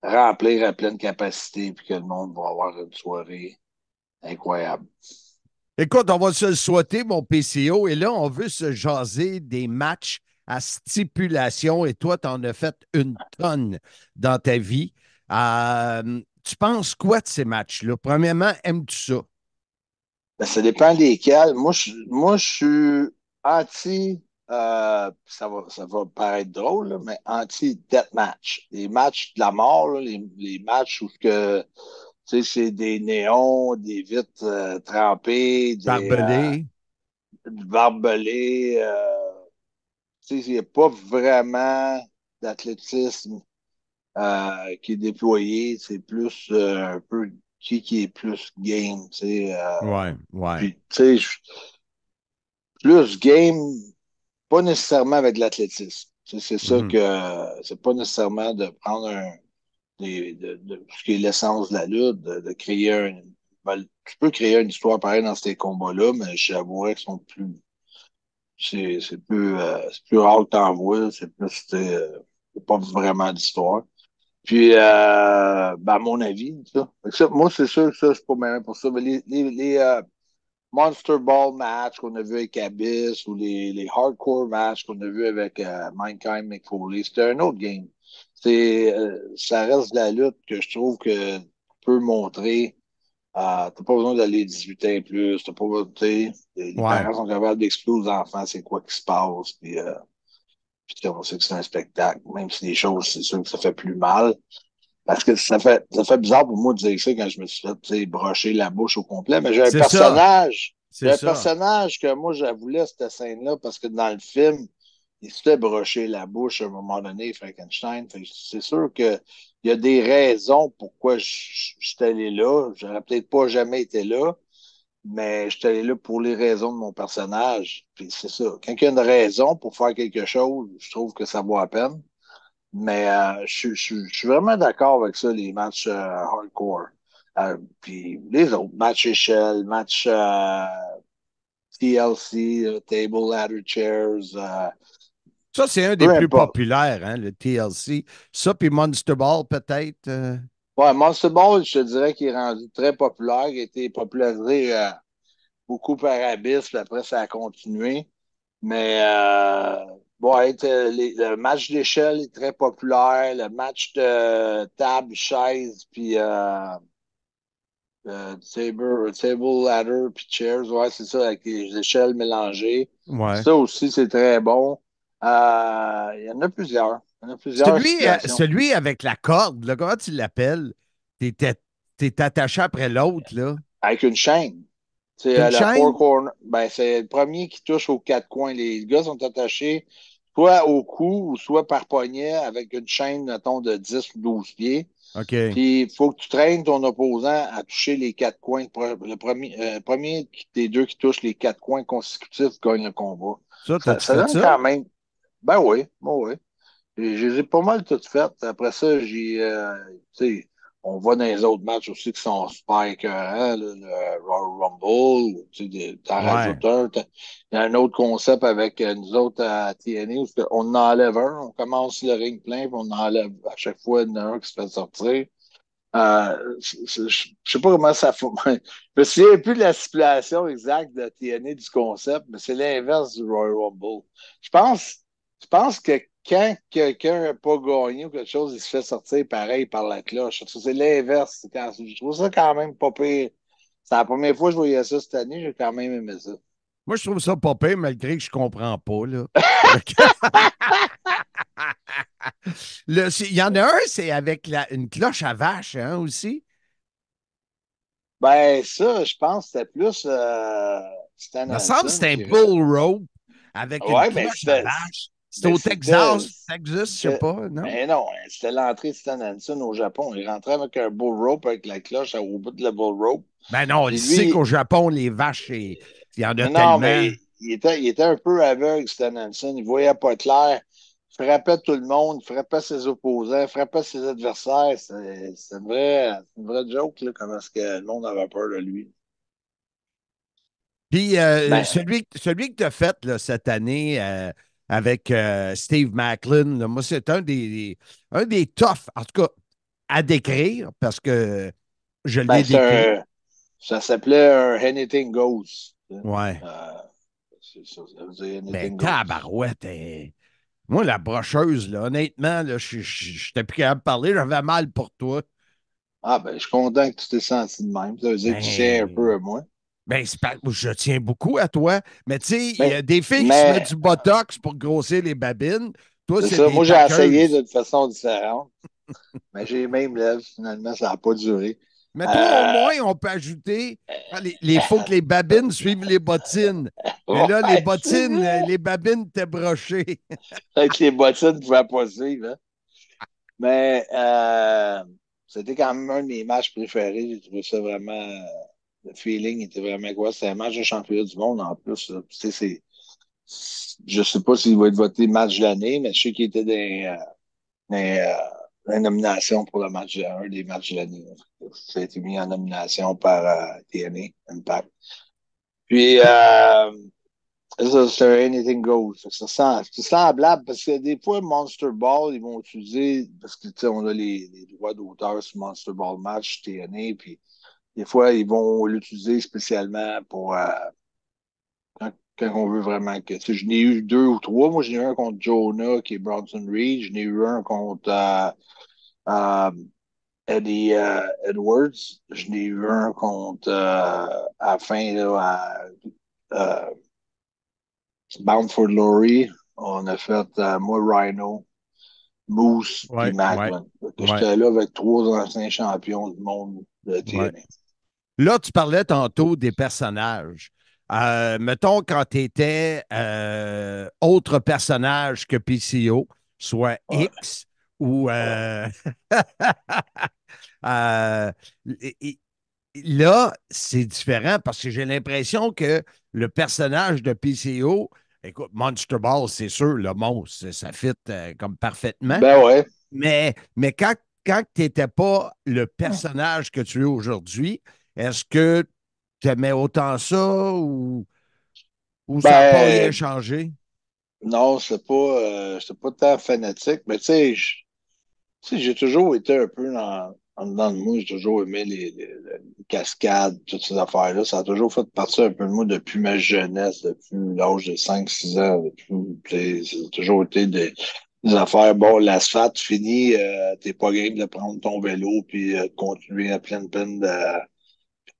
remplir à pleine capacité, puis que le monde va avoir une soirée incroyable. Écoute, on va se le souhaiter, mon PCO, et là, on veut se jaser des matchs à stipulation, et toi, tu en as fait une tonne dans ta vie. Tu tu penses quoi de ces matchs-là? Premièrement, aimes-tu ça? Ben, ça dépend desquels. Je suis anti, ça va paraître drôle, là, mais anti-deathmatch. Les matchs de la mort, là, les matchs où que, tu sais, c'est des néons, des vitres trempées, Barbelé? du barbelé. Tu sais, il n'y a pas vraiment d'athlétisme qui est déployé. C'est plus un peu qui est plus game. Tu sais, Ouais, ouais. puis, tu sais, plus game, pas nécessairement avec l'athlétisme. C'est ça Mhm. que c'est pas nécessairement de prendre de ce qui est l'essence de la lutte, de créer ben, tu peux créer une histoire pareille dans ces combats-là, mais j'avouerais qu'ils sont plus c'est plus rare que t'en vois, c'est plus c'est pas vraiment d'histoire. Puis ben, à mon avis, ça. Fait que ça, moi, c'est sûr que ça, je suis pas même pour ça. Mais les Monster Ball matchs qu'on a vu avec Abyss ou les hardcore matchs qu'on a vu avec Mankind McFoley, c'était un autre game. Ça reste de la lutte que je trouve que tu peux montrer. T'as pas besoin d'aller 18 ans et plus. T'as pas besoin, les Ouais. parents sont capables d'exploser aux enfants, c'est quoi qui se passe. Puis on sait que c'est un spectacle, même si les choses, c'est sûr que ça fait plus mal. Parce que ça fait bizarre pour moi de dire ça quand je me suis fait, tu sais, brocher la bouche au complet. Mais C'est ça. j'ai C'est un ça. personnage que moi, je voulais cette scène-là parce que dans le film, il se fait brocher la bouche à un moment donné, Frankenstein. Fait que c'est sûr que il y a des raisons pourquoi je suis allé là. J'aurais peut-être pas jamais été là, mais je suis allé là pour les raisons de mon personnage. Puis c'est ça. Quand il y a une raison pour faire quelque chose, je trouve que ça vaut la peine. Mais je suis vraiment d'accord avec ça, les matchs hardcore. Puis les autres, match échelle, match TLC, Table Ladder Chairs, Ça, c'est un des peu plus importe. populaires, hein, le TLC. Ça, puis Monster Ball, peut-être. Ouais, Monster Ball, je te dirais qu'il est rendu très populaire, il a été popularisé beaucoup par Abyss, puis après ça a continué. Mais ouais, le match d'échelle est très populaire, le match de table, chaise, puis table, ladder, puis chairs, ouais, c'est ça, avec les échelles mélangées. Ouais. Ça aussi, c'est très bon. Il y en a plusieurs. Il y en a plusieurs situations. Celui avec la corde, là, comment tu l'appelles? T'es attaché après l'autre, là. Avec une chaîne. C'est C'est une à la four chaîne? corner. Ben, c'est le premier qui touche aux quatre coins. Les gars sont attachés soit au cou ou soit par poignet avec une chaîne, mettons, de 10 ou 12 pieds. OK. Puis, il faut que tu traînes ton opposant à toucher les quatre coins. Le premier des deux qui touche les quatre coins consécutifs gagne le combat. Ça, t'as-tu Ça fait donne ça? quand même. Ben oui, ben oui. Je les ai pas mal toutes faites. Après ça, tu sais, on voit dans les autres matchs aussi qui sont super écœurants, là, le Royal Rumble, tu sais, t'en Ouais. rajoutes un. Il y a un autre concept avec nous autres à TNA où on en enlève un, on commence le ring plein, puis on enlève à chaque fois il y en a un qui se fait sortir. Je sais pas comment ça fonctionne. Je me souviens plus de la stipulation exacte de TNA du concept, mais c'est l'inverse du Royal Rumble. Je pense, je pense que quand quelqu'un n'a pas gagné ou quelque chose, il se fait sortir pareil par la cloche. C'est l'inverse. Je trouve ça quand même pas pire. C'est la première fois que je voyais ça cette année, j'ai quand même aimé ça. Moi, je trouve ça pas pire, malgré que je comprends pas, là. Il y en a un, c'est avec une cloche à vache, hein, aussi. Ben, ça, je pense que c'était plus Stan Il me semble que Hansen c'était un qui. bull rope avec une Ouais, mais cloche à vache. C'était ben, au Texas, je sais pas, non? mais non, c'était l'entrée de Stan Hansen au Japon. Il rentrait avec un bull rope avec la cloche au bout de la bull rope. Ben non, il Puis sait qu'au lui, Japon, les vaches, il y en a non, tellement. mais il était un peu aveugle, Stan Hansen. Il voyait pas clair. Il frappait tout le monde, il frappait ses opposants, il frappait ses adversaires. C'est une vraie joke, là, comment est-ce que le monde avait peur de lui. Puis Ben, celui que tu as fait là, cette année avec Steve Macklin, là, moi, c'est un des toughs, en tout cas, à décrire, parce que je ben l'ai décrit. ça s'appelait un Anything Goes. Ouais. Euh, c'est ça, ça veut dire Ben, Anything Goes. tabarouette. Moi, la brocheuse, là, honnêtement, là, je n'étais plus capable de parler, j'avais mal pour toi. Ah, ben, je suis content que tu t'es senti de même. Ça veut dire que tu tiens un peu Ben, à moi. ben, je tiens beaucoup à toi. Mais tu sais, il y a Mais, des filles qui se mettent mais du Botox pour grossir les babines. Toi, c'est c'est ça. des Moi, j'ai essayé packeuses. d'une façon différente. Mais j'ai les mêmes lèvres. Finalement, ça n'a pas duré. Mais toi, au Euh, moins, on peut ajouter, faut que les babines suivent les bottines. Mais là, les ouais, c'est bottines, vrai. les babines étaient brochées. Avec les bottines, ne pouvaient pas suivre. Hein. Mais c'était quand même un de mes matchs préférés. J'ai trouvé ça vraiment. Le feeling était vraiment quoi? C'était un match de championnat du monde en plus. Là. Tu sais, je sais pas s'il va être voté match de l'année, mais je sais qu'il était dans les nominations pour le match, un des matchs de l'année. Ça a été mis en nomination par TNA Impact. Puis, ça, c'est un Anything Goes. C'est semblable parce que des fois, Monster Ball, ils vont utiliser, parce que tu sais, on a les droits d'auteur sur Monster Ball Match TNA, puis des fois, ils vont l'utiliser spécialement pour quand on veut vraiment que. Tu sais, je n'ai eu deux ou trois. Moi, j'en ai eu un contre Jonah, qui est Bronson Reed. J'en ai eu un contre euh, Eddie Edwards. Je n'ai eu un contre à la fin là, euh, Bound for Glory. On a fait moi, Rhino, Moose puis Ouais, ouais, Macklin. ouais, J'étais là avec trois anciens champions du monde de ouais. TNA. Là, tu parlais tantôt des personnages. Mettons, quand tu étais autre personnage que PCO, soit Ouais. X ou Ouais. euh, et- et- là, c'est différent parce que j'ai l'impression que le personnage de PCO, écoute, Monster Ball, c'est sûr, le monstre, ça fit comme parfaitement. Ben ouais. Mais quand tu n'étais pas le personnage que tu es aujourd'hui, est-ce que tu aimais autant ça ou ça n'a pas rien Ben changé? non, c'est pas tant fanatique, mais tu sais, tu sais, j'ai toujours été un peu en dedans de moi, j'ai toujours aimé les cascades, toutes ces affaires-là. Ça a toujours fait partie un peu de moi depuis ma jeunesse, depuis l'âge de 5 6 ans. Ça a toujours été des affaires. Bon, l'asphalte fini, t'es pas game de prendre ton vélo puis de continuer à pleine peine de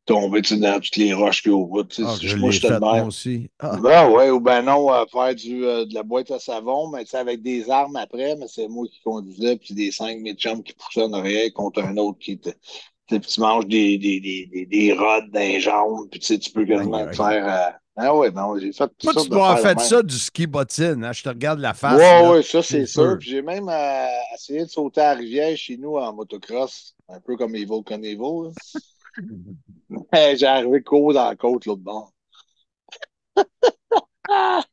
tomber tu sais, dans toutes les roches qu'il y a au bout. Tu Ah, sais, je moi, l'ai j'étais de fait moi même. aussi. Ah, Ben ouais, ou ben non, faire de la boîte à savon, mais tu sais, avec des armes après, mais c'est moi qui conduisais, puis des cinq mes chums qui poussaient en arrière contre un autre qui était. Tu sais, puis tu manges des rods dans les jambes, puis tu sais, tu peux aïe, quasiment te aïe. faire. Ah ouais, non, j'ai fait toutes Toi, tu sortes de dois avoir faire de fait même. ça du ski bottine, hein? Je te regarde la face, Ouais, là. ouais, ça C'est c'est sûr. sûr. Puis j'ai même essayé de sauter à la rivière chez nous en motocross, un peu comme Evil Knievel. J'ai arrivé court dans la côte l'autre bord. Ah!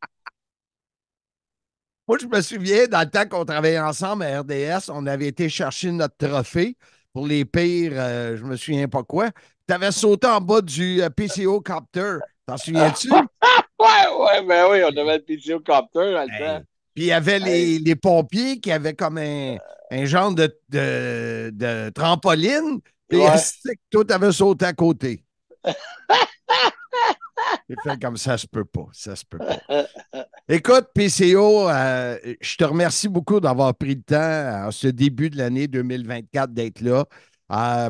Moi, je me souviens, dans le temps qu'on travaillait ensemble à RDS, on avait été chercher notre trophée pour les pires, je me souviens pas quoi. Tu avais sauté en bas du PCO Copter. T'en souviens-tu? Ouais, ouais, ben oui, on avait le PTO Copter dans le temps. Hey. Puis il y avait Hey, les pompiers qui avaient comme un genre de trampoline. Puis ouais. toi, tu avais sauté à côté. J'ai fait comme ça se peut pas. Ça se peut pas. Écoute, PCO, je te remercie beaucoup d'avoir pris le temps en ce début de l'année 2024 d'être là. Euh,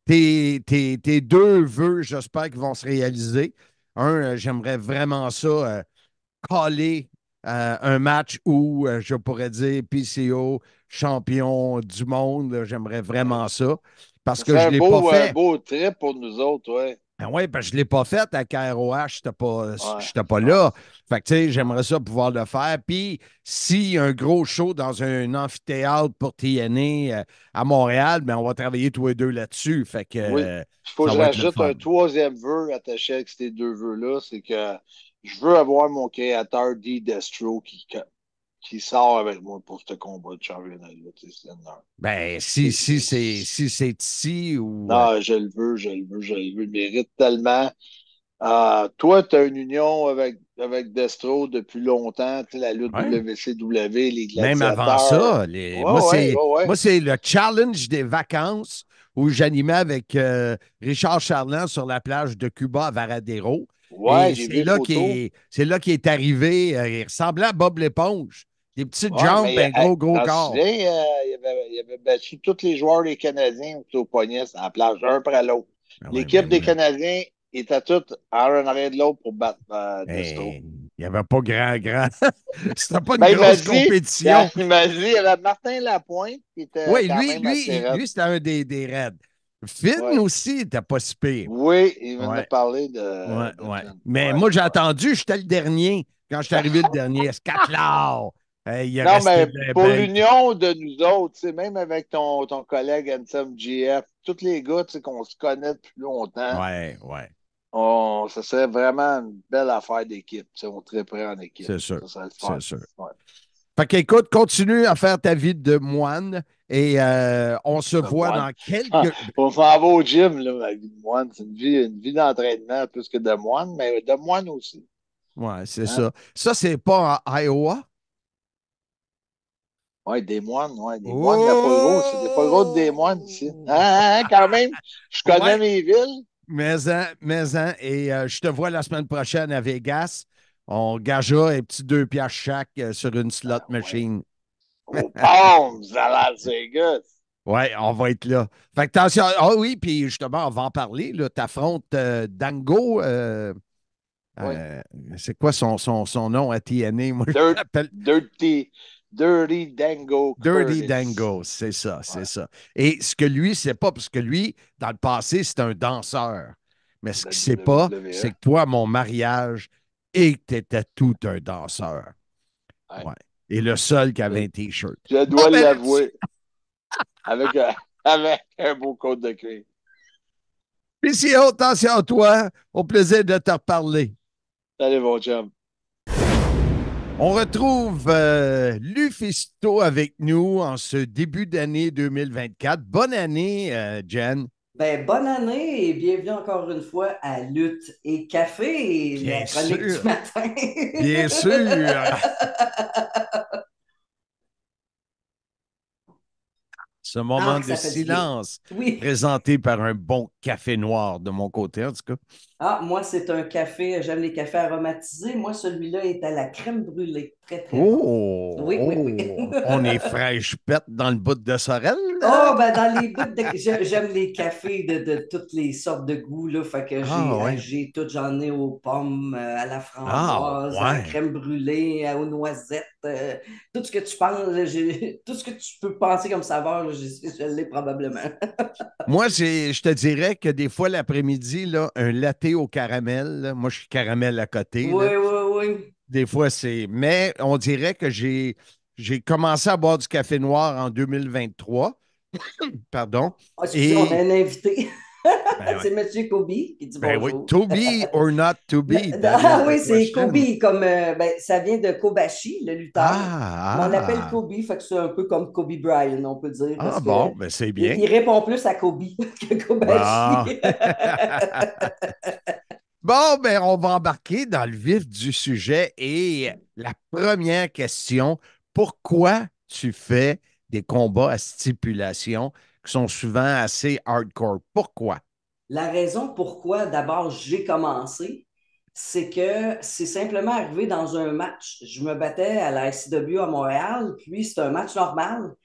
tes deux vœux, j'espère qu'ils vont se réaliser. Un, j'aimerais vraiment ça, caller un match où je pourrais dire PCO, champion du monde. Là, j'aimerais vraiment ça parce Ça que serait je ne l'ai pas un fait. beau trip pour nous autres, ouais. Ben oui, parce que je ne l'ai pas fait à KROH, Ouais, j'étais pas ouais. là. Fait que, tu sais, j'aimerais ça pouvoir le faire. Puis, s'il y a un gros show dans un amphithéâtre pour TNA à Montréal, ben on va travailler tous les deux là-dessus. Fait que Oui. Il faut que ça je va être le rajoute fun. un troisième vœu attaché avec ces deux vœux-là, c'est que je veux avoir mon créateur D. Destro qui sort avec moi pour ce combat de championnat-là. Tu sais, Ben, c'est- c'est- si c'est ici ou. non, je le veux, je le veux, je le veux. Il mérite tellement. Toi, tu as une union avec Destro depuis longtemps, tu sais, la lutte Ouais. WCW, les Même avant gladiateurs. ça, Ouais, ouais, ouais, ouais. moi, c'est le challenge des vacances où j'animais avec Richard Charland sur la plage de Cuba à Varadero. Ouais, Et j'ai vu les photos. c'est là qu'il est arrivé. Il ressemblait à Bob l'éponge. Des petites Ouais, jambes, mais un gros, gros t'en corps. souviens, il avait battu tous les joueurs des Canadiens au poignet sur la plage, un après l'autre. Ben ouais, L'équipe mais des moi, Canadiens était toute en arrière de l'autre pour battre Destro. hey, il n'y avait pas grand. C'était pas une Ben, grosse compétition. il y avait Martin Lapointe qui était Oui, quand même assez raide. lui c'était un des raids. Finn Ouais. aussi, il n'était pas si pire. Oui, il vient de Ouais, parler ouais, de ouais. Finn. Mais Ouais, moi, j'ai ouais. attendu, j'étais le dernier. Quand je suis arrivé le dernier, Scatlar. Il est Non, resté mais de la pour bête. l'union de nous autres, tu sais, même avec ton collègue Ansem GF, tous les gars tu sais, qu'on se connaît depuis longtemps, Ouais, ouais, ça serait vraiment une belle affaire d'équipe. Tu sais, on triperait en équipe. c'est sûr. Ça serait le fun. C'est sûr. Ouais. Fait qu'écoute, continue à faire ta vie de moine et on se De voit moine. dans quelques. On s'en va au gym, là, la vie de moine. C'est une vie d'entraînement plus que de moine, mais de moine aussi. Ouais, c'est Hein? ça. Ça, c'est pas en Iowa? Oui, des moines, ouais, des moines de la poule rouge. C'est des poules rouges des moines ici. Oh! Quand même, je connais Ouais, mes villes. mais et je te vois la semaine prochaine à Vegas. On gagera un petit 2 piastres chaque sur une slot Ah ouais. machine. Au Palms, à Las Vegas. Ouais, on va être là. Fait que attention. Ah oui, puis justement, on va en parler. Tu affrontes Dango. Oui. Euh, c'est quoi son nom à TNA? Moi, je Dirt, l'appelle Dirty Dango Dirty Curtis. Dango. C'est ça, Ouais. c'est ça. Et ce que lui, c'est pas, parce que lui, dans le passé, c'est un danseur. Mais ce La qu'il sait pas, WWE. c'est que toi, mon mariage, et que tu étais tout un danseur. Ouais. Ouais. Et le seul qui avait Je, un T-shirt. je Bon, dois ben là-dessus. l'avouer. Avec un beau code de cuir. Puis si attention à toi, au plaisir de te reparler. Salut, mon chum. On retrouve Lufisto avec nous en ce début d'année 2024. Bonne année, Jen. Ben, bonne année et bienvenue encore une fois à Lutte et Café, Bien la chronique du sûr, matin. bien sûr. Ce Ah, moment que de ça fait du bien. silence Oui. présenté par un bon café noir de mon côté, en tout cas. Ah, moi, c'est un café, j'aime les cafés aromatisés. Moi, celui-là est à la crème brûlée. Très, très bon. Oh, Oui, oui, oui. on est fraîche pète dans le bout de Sorel, là. Oh, ben dans les bouts de... J'aime les cafés de toutes les sortes de goûts, là. Fait que Ah, oui. j'ai tout, j'en ai aux pommes, à la Ah, framboise, à la ouais. crème brûlée, aux noisettes, tout ce que tu penses, là, tout ce que tu peux penser comme saveur, là, je l'ai probablement. Moi, je te dirais que des fois, l'après-midi, là, un latte au caramel, là, moi, je suis caramel à côté, là. Oui, oui, oui. Des fois, c'est. Mais on dirait que j'ai commencé à boire du café noir en 2023. Pardon. Ah, excusez, on a Et. un invité. Ben, ouais. C'est Monsieur Kobe qui dit Ben oui. bonjour. To be or not to be, that is Ah the oui, c'est question. Kobe, comme ben, ça vient de Kobashi, le lutteur. Mais on l'appelle Ah, ah. Kobe, fait que c'est un peu comme Kobe Bryant, on peut dire, Ah, parce que bon, ben c'est bien. il répond plus à Kobe que Bon. Kobashi. Bon, ben, on va embarquer dans le vif du sujet et la première question, pourquoi tu fais des combats à stipulation qui sont souvent assez hardcore? Pourquoi? La raison pourquoi d'abord j'ai commencé, c'est que c'est simplement arrivé dans un match. Je me battais à la SCW à Montréal, puis c'est un match normal.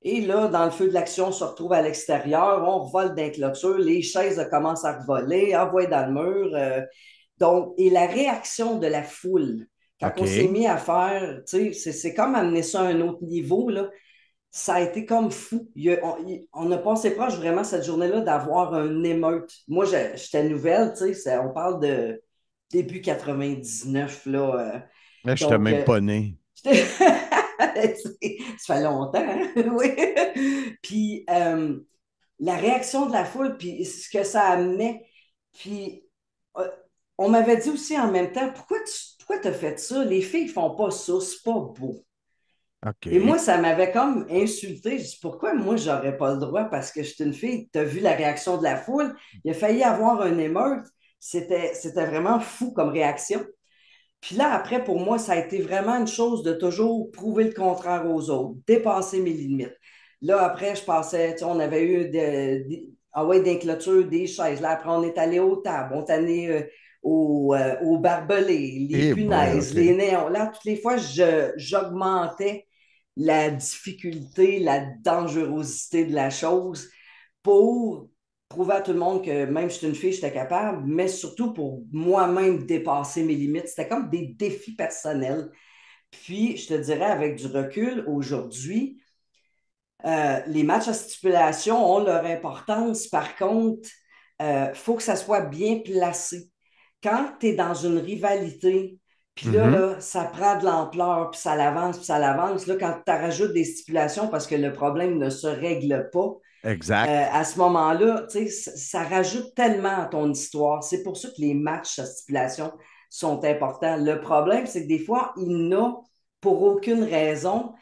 Et là, dans le feu de l'action, on se retrouve à l'extérieur, on revole d'un clôture, les chaises commencent à revoler, envoyer dans le mur. Donc, et la réaction de la foule, quand on s'est OK. mis à faire, tu sais, c'est comme amener ça à un autre niveau, là. Ça a été comme fou. On a passé proche vraiment cette journée-là d'avoir un émeute. Moi, j'étais nouvelle, tu sais, on parle de début 99, là. Là, je t'ai Donc, même pas né. ça fait longtemps, hein? Oui. Puis la réaction de la foule, puis ce que ça amenait. Puis euh, on m'avait dit aussi en même temps, pourquoi tu as fait ça? Les filles font pas ça, c'est pas beau. Et OK. moi, ça m'avait comme insulté. Je dis, pourquoi moi, j'aurais pas le droit? Parce que je suis une fille, tu as vu la réaction de la foule, il a failli avoir un émeute. C'était vraiment fou comme réaction. Puis là, après, pour moi, ça a été vraiment une chose de toujours prouver le contraire aux autres, dépasser mes limites. Là, après, je passais, tu sais, on avait eu ah ouais, des clôtures, des chaises. Là, après, on est allé aux tables, on est allé aux barbelés, les Eh boy, punaises, OK. les néons. Là, toutes les fois, j'augmentais la difficulté, la dangerosité de la chose pour prouver à tout le monde que même si je suis une fille, j'étais capable, mais surtout pour moi-même dépasser mes limites. C'était comme des défis personnels. Puis, je te dirais, avec du recul, aujourd'hui, les matchs à stipulation ont leur importance. Par contre, il faut que ça soit bien placé. Quand tu es dans une rivalité, puis là, Mhm. là, ça prend de l'ampleur, puis ça l'avance, puis ça l'avance. Là, quand tu rajoutes des stipulations parce que le problème ne se règle pas, Exact. à ce moment-là, tu sais, ça rajoute tellement à ton histoire. C'est pour ça que les matchs à stipulation sont importants. Le problème, c'est que des fois, il n'a pour aucune raison.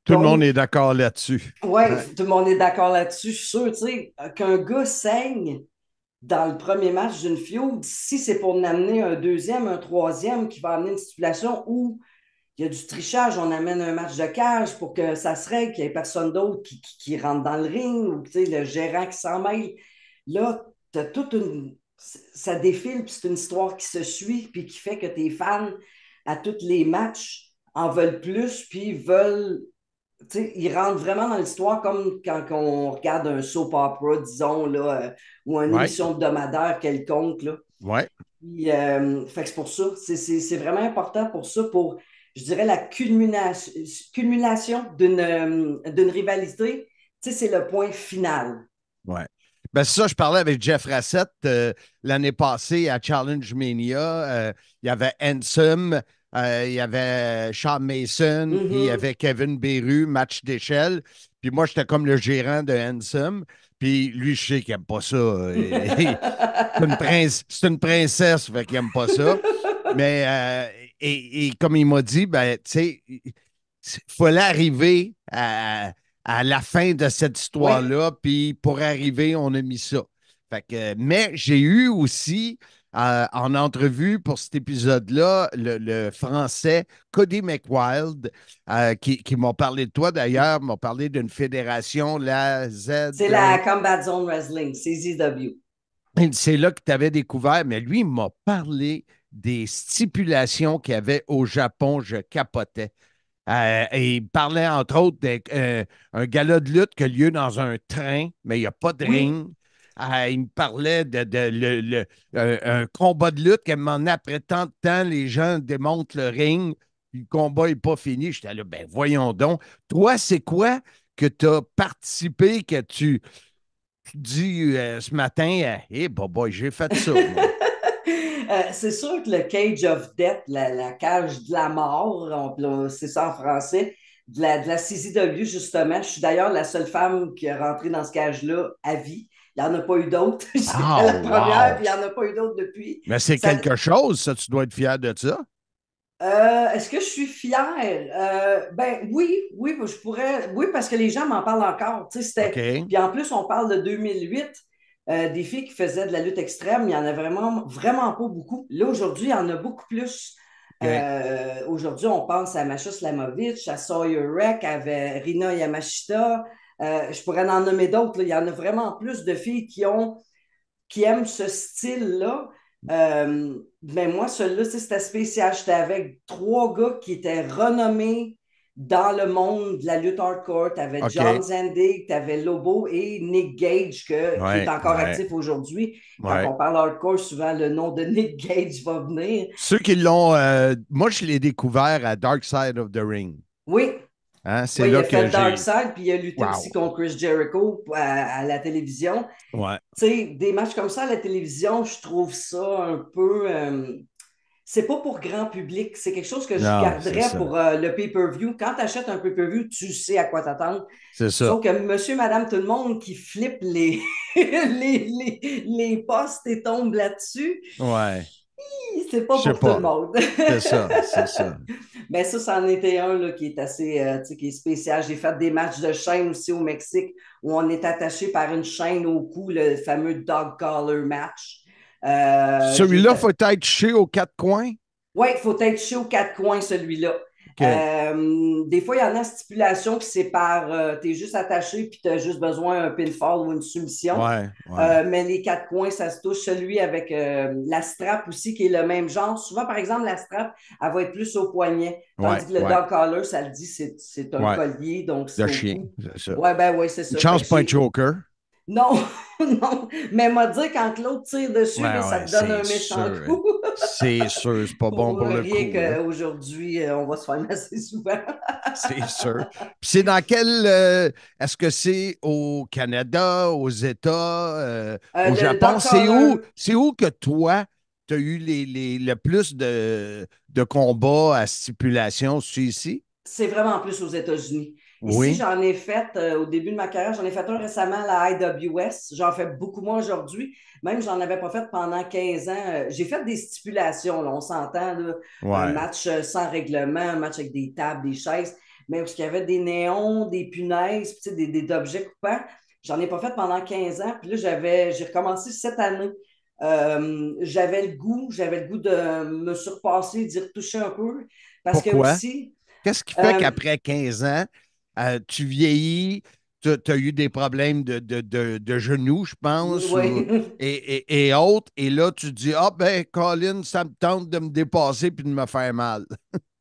Tout le monde Donc, est d'accord là-dessus. ouais, Ouais. tout le monde est d'accord là-dessus. Je suis sûr, tu sais, qu'un gars saigne dans le premier match d'une feud, si c'est pour en amener un deuxième, un troisième qui va amener une stipulation où il y a du trichage, on amène un match de cage pour que ça se règle, qu'il n'y ait personne d'autre qui rentre dans le ring ou tu sais, le gérant qui s'en mêle. Là, tu as toute une. Ça défile, puis c'est une histoire qui se suit, puis qui fait que tes fans, à tous les matchs, en veulent plus, puis veulent. Tu sais, ils rentrent vraiment dans l'histoire comme quand on regarde un soap opera, disons, là, ou une Ouais. émission hebdomadaire quelconque. Là. Ouais. Puis, fait que c'est pour ça. C'est vraiment important pour ça, pour, je dirais, la culmination d'une rivalité. Tu sais, c'est le point final. Ouais. Ben, c'est ça, je parlais avec Jeff Rassett l'année passée à Challenge Mania. Il y avait Ansem, il y avait Sean Mason, puis il y Mhm. avait Kevin Beru, match d'échelle. Puis moi, j'étais comme le gérant de Ansem. Puis lui, je sais qu'il n'aime pas ça. C'est une princesse, fait qu'il n'aime pas ça. Mais, et comme il m'a dit, ben, tu sais, il fallait arriver à la fin de cette Oui, histoire-là, puis pour arriver, on a mis ça. Fait que, mais j'ai eu aussi, en entrevue pour cet épisode-là, le français Cody McWild, qui m'a parlé de toi d'ailleurs, m'a parlé d'une fédération, la Z. c'est la Combat Zone Wrestling, c'est ZW. C'est là que tu avais découvert, mais lui, il m'a parlé des stipulations qu'il y avait au Japon. Je capotais. Et il parlait entre autres d'un gala de lutte qui a lieu dans un train, mais il n'y a pas de Oui, ring. Il me parlait un combat de lutte qu'à un moment donné, après tant de temps, les gens démontent le ring, puis le combat n'est pas fini. J'étais là, ben voyons donc. Toi, c'est quoi que tu as participé, que tu dis ce matin, hé, boy, j'ai fait ça, moi. C'est sûr que le Cage of Death, la cage de la mort, c'est ça en français, de la CZW, justement. Je suis d'ailleurs la seule femme qui est rentrée dans ce cage-là à vie. Il n'y en a pas eu d'autres. J'étais Ah, la première, wow! puis il n'y en a pas eu d'autres depuis. Mais c'est Ça, quelque chose, ça, tu dois être fier de ça. est-ce que je suis fière? Ben oui, oui, je pourrais. Oui, parce que les gens m'en parlent encore. Tu sais, OK. puis en plus, on parle de 2008, des filles qui faisaient de la lutte extrême. Il y en a vraiment, vraiment pas beaucoup. Là, aujourd'hui, il y en a beaucoup plus. OK. Aujourd'hui, on pense à Masha Slamovich, à Sawyer Wreck, à Rina Yamashita. Je pourrais en nommer d'autres. Là. Il y en a vraiment plus de filles qui aiment ce style-là. Mais moi, celui-là, c'était spécial. J'étais avec trois gars qui étaient renommés dans le monde de la lutte hardcore. Tu avais OK. John Zandig, tu avais Lobo et Nick Gage, qui est Ouais, encore ouais, actif aujourd'hui. Quand ouais. on parle hardcore, souvent le nom de Nick Gage va venir. Ceux qui l'ont, moi, je l'ai découvert à Dark Side of the Ring. Oui, Hein? C'est oui, il là a fait que le Dark j'ai. Side, puis il a lutté aussi Wow. contre Chris Jericho à la télévision. Ouais. Tu sais, des matchs comme ça à la télévision, je trouve ça un peu. C'est pas pour grand public. C'est quelque chose que je Non, c'est garderais ça. pour le pay-per-view. Quand tu achètes un pay-per-view, tu sais à quoi t'attendre. C'est ça. Sauf que monsieur, madame, tout le monde qui flippe les postes et tombe là-dessus, Ouais. c'est pas Je sais pour tout le pas. monde. C'est ça, c'est ça. Mais ça en était un là, qui est assez tu sais, qui est spécial. J'ai fait des matchs de chaîne aussi au Mexique où on est attaché par une chaîne au cou, le fameux dog collar match. J'ai Celui-là, fait faut être chez aux quatre coins. Oui, il faut être chez aux quatre coins, celui-là. OK. Des fois, il y en a stipulation que c'est par, t'es juste attaché puis tu as juste besoin d'un pinfall ou une soumission. Ouais, ouais. Mais les quatre coins, ça se touche. Celui avec la strap aussi, qui est le même genre. Souvent, par exemple, la strap, elle va être plus au poignet. Ouais, Tandis que le ouais, dog collar, ça le dit, c'est un ouais. collier, donc c'est De au chien, cou. c'est ça. Ouais, ben oui, c'est Une ça. Fait chance, que pas un j'ai. choker. Non, non. Mais m'a dit, quand l'autre tire dessus, Ouais, là, ça ouais, te donne c'est un méchant sûr. coup. C'est sûr, c'est pas bon Pour pour le rien coup, là. qu'aujourd'hui, on va se faire masser souvent. C'est sûr. Puis c'est dans quel. Est-ce que c'est au Canada, aux États, au Le Japon? dog collar, C'est où que toi, tu as eu le plus de combats à stipulation? C'est ici? c'est vraiment plus aux États-Unis. Ici, Oui. j'en ai fait, au début de ma carrière, j'en ai fait un récemment à la IWS. J'en fais beaucoup moins aujourd'hui. Même, j'en avais pas fait pendant 15 ans. J'ai fait des stipulations, là, on s'entend, là, un Ouais. match sans règlement, un match avec des tables, des chaises, mais où il y avait des néons, des punaises, puis, tu sais, des objets coupants. J'en ai pas fait pendant 15 ans. Puis là, j'ai recommencé cette année. J'avais le goût de me surpasser, d'y retoucher un peu. Parce que Pourquoi? aussi, Qu'est-ce qui fait euh, qu'après 15 ans, tu vieillis, tu as eu des problèmes de genoux, je pense, oui. et autres, et là, tu te dis, ah ben, Colin, ça me tente de me dépasser puis de me faire mal.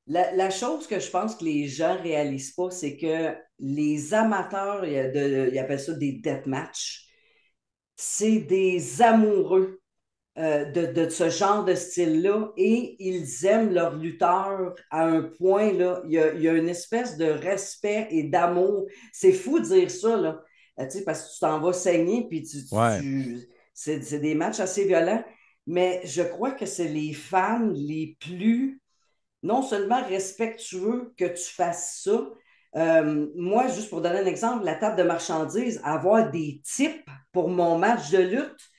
La chose que je pense que les gens ne réalisent pas, c'est que les amateurs, ils appellent ça des deathmatch, c'est des amoureux de ce genre de style-là et ils aiment leurs lutteurs à un point, là, il y a une espèce de respect et d'amour. C'est fou de dire ça, là. Tu sais, parce que tu t'en vas saigner, puis Ouais. c'est des matchs assez violents, mais je crois que c'est les fans les plus non seulement respectueux que tu fasses ça. Moi, juste pour donner un exemple, la table de marchandises, avoir des tips pour mon match de lutte,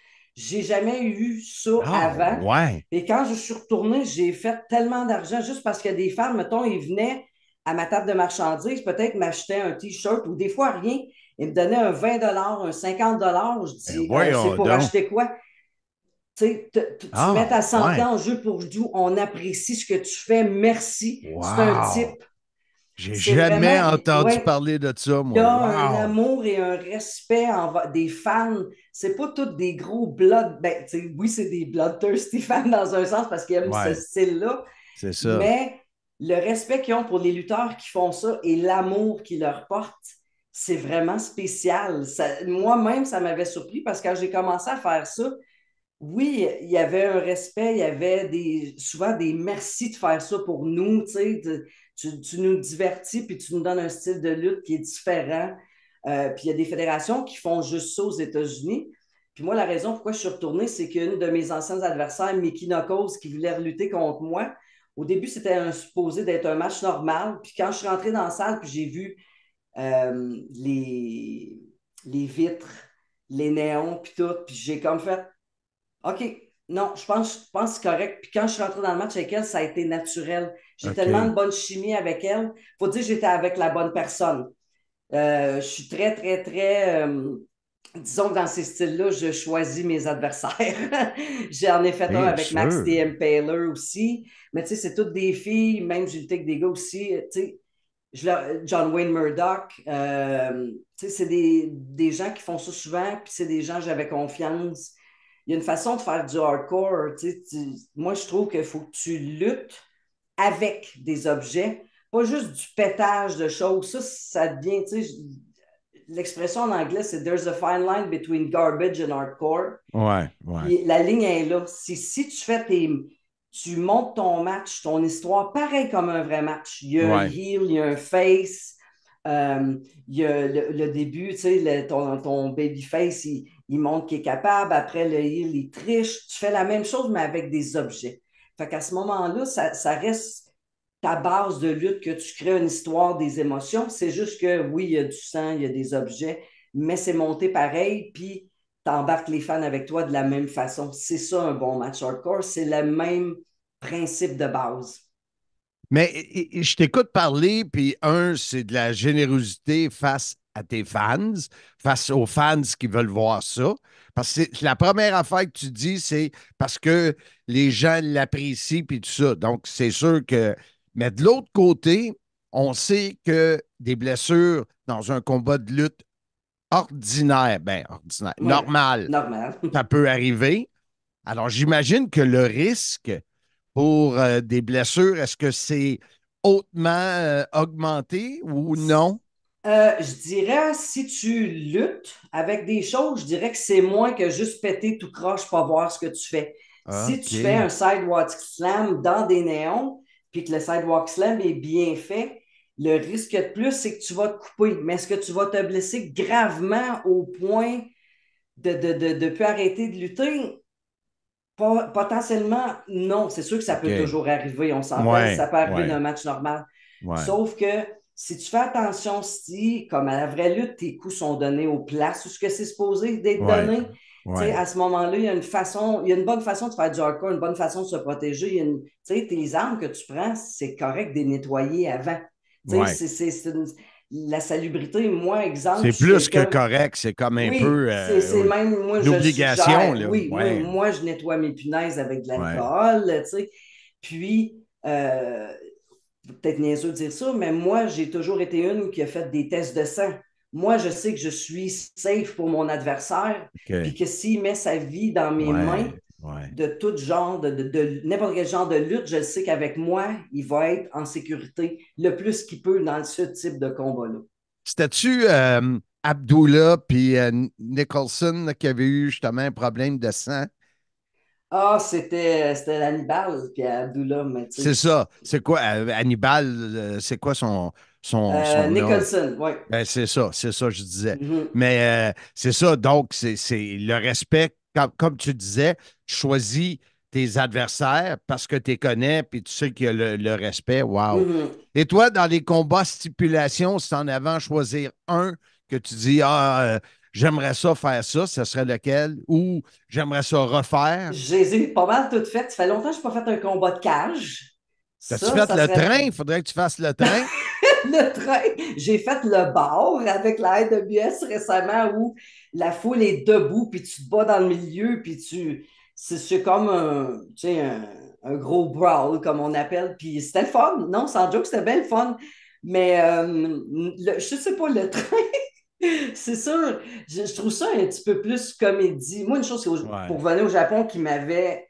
j'ai jamais eu ça Ah, avant. ouais. Et quand je suis retournée, j'ai fait tellement d'argent juste parce que des femmes, mettons, ils venaient à ma table de marchandises, peut-être m'achetaient un T-shirt ou des fois rien. Ils me donnaient un 20 un 50 Je Ben, dis, c'est voyons pour donc. acheter quoi? Tu mets Ah, ta santé ouais. en jeu pour nous. On apprécie ce que tu fais. Merci. C'est un Wow. type. J'ai C'est jamais vraiment, entendu ouais, parler de ça, il y moi. a un Wow. amour et un respect des fans. C'est pas tous des gros blood. Ben, oui, c'est des bloodthirsty fans dans un sens parce qu'ils aiment ce Ouais, style-là, c'est ça. mais le respect qu'ils ont pour les lutteurs qui font ça et l'amour qu'ils leur portent, c'est vraiment spécial. Moi-même, ça m'avait surpris parce que quand j'ai commencé à faire ça, oui, il y avait un respect, il y avait souvent des merci de faire ça pour nous, tu sais, tu nous divertis, puis tu nous donnes un style de lutte qui est différent. Puis il y a des fédérations qui font juste ça aux États-Unis. Puis moi, la raison pourquoi je suis retournée, c'est qu'une de mes anciennes adversaires, Mickey Knuckles, qui voulait lutter contre moi, au début, c'était supposé d'être un match normal. Puis quand je suis rentrée dans la salle, puis j'ai vu les vitres, les néons, puis tout, puis j'ai comme fait OK. Non, je pense que c'est correct. Puis quand je suis rentrée dans le match avec elle, ça a été naturel. J'ai tellement de OK. bonne chimie avec elle. Faut dire que j'étais avec la bonne personne. Je suis très, très, très. Disons que dans ces styles-là, je choisis mes adversaires. J'en ai fait un C'est avec Max sûr. T. Impaler aussi. Mais tu sais, c'est toutes des filles. Même j'ai lutté avec des gars aussi. Tu sais, John Wayne Murdoch. Tu sais, c'est des gens qui font ça souvent. Puis c'est des gens, j'avais confiance. Il y a une façon de faire du hardcore. Moi, je trouve qu'il faut que tu luttes avec des objets, pas juste du pétage de choses. Ça devient, l'expression en anglais, c'est there's a fine line between garbage and hardcore. Ouais, ouais. Puis la ligne est là. Si tu montes ton match, ton histoire, pareil comme un vrai match. Il y a un Ouais. heel, il y a un face, il y a le début, ton babyface, il montre qu'il est capable. Après, le heel, il triche. Tu fais la même chose, mais avec des objets. Fait qu'à ce moment-là, ça reste ta base de lutte que tu crées une histoire, des émotions. C'est juste que oui, il y a du sang, il y a des objets, mais c'est monté pareil, puis tu embarques les fans avec toi de la même façon. C'est ça un bon match hardcore, c'est le même principe de base. Mais je t'écoute parler, puis c'est de la générosité face à tes fans, face aux fans qui veulent voir ça. Parce que la première affaire que tu dis, c'est parce que les gens l'apprécient, puis tout ça. Donc, c'est sûr que. Mais de l'autre côté, on sait que des blessures dans un combat de lutte ordinaire, Ouais, normal, normal. ça peut arriver. Alors, j'imagine que le risque pour des blessures, est-ce que c'est hautement augmenté ou non? Je dirais, si tu luttes avec des choses, je dirais que c'est moins que juste péter tout croche pour voir ce que tu fais. Si tu fais un OK. sidewalk slam dans des néons, puis que le sidewalk slam est bien fait, le risque de plus, c'est que tu vas te couper. Mais est-ce que tu vas te blesser gravement au point de plus arrêter de lutter? Potentiellement, non. C'est sûr que ça peut OK. toujours arriver. On s'entend, Ouais, ça peut arriver ouais, d'un match normal. ouais, Sauf que si tu fais attention, si, comme à la vraie lutte, tes coups sont donnés aux places où ce que c'est supposé d'être ouais, donné, ouais. à ce moment-là, il y a une façon, il y a une bonne façon de faire du hardcore, une bonne façon de se protéger. Il y a tes armes que tu prends, c'est correct de les nettoyer avant. Ouais. La salubrité, moi, exemple, C'est je suis plus que quelqu'un. correct. C'est comme un Oui, peu c'est même, moi, une je le obligation, suggère. là. Oui, Ouais, moi, je nettoie mes punaises avec de ouais. l'alcool, tu sais. Puis, peut-être niaiseux de dire ça, mais moi, j'ai toujours été une qui a fait des tests de sang. Moi, je sais que je suis safe pour mon adversaire, puis OK. que s'il met sa vie dans mes mains, Ouais, ouais. de tout genre, de n'importe quel genre de lutte, je sais qu'avec moi, il va être en sécurité le plus qu'il peut dans ce type de combat-là. C'était-tu Abdullah puis Nicholson là, qui avait eu justement un problème de sang? Ah, c'était Hannibal, puis Abdullah, mais tu C'est sais. ça. C'est quoi, Hannibal, c'est quoi son nom? Nicholson, oui. Ben, c'est ça, je disais. Mhm. Mais c'est ça, donc, c'est le respect. Comme tu disais, tu choisis tes adversaires parce que tu les connais, puis tu sais qu'il y a le respect. Wow. Mhm. Et toi, dans les combats stipulation, si tu en avais à choisir un que tu dis, j'aimerais ça faire ça, ce serait lequel? Ou j'aimerais ça refaire? Je les ai pas mal toutes faites. Ça fait longtemps que je n'ai pas fait un combat de cage. T'as-tu Ça, fait ça le serait train? Il faudrait que tu fasses le train. le train. J'ai fait le bar avec la AWS récemment où la foule est debout, puis tu te bats dans le milieu, puis c'est comme un gros brawl, comme on appelle. Puis c'était le fun. Non, sans joke, c'était bien le fun. Mais je sais pas, le train, c'est sûr, je trouve ça un petit peu plus comédie. Moi, une chose Ouais. pour venir au Japon qui m'avait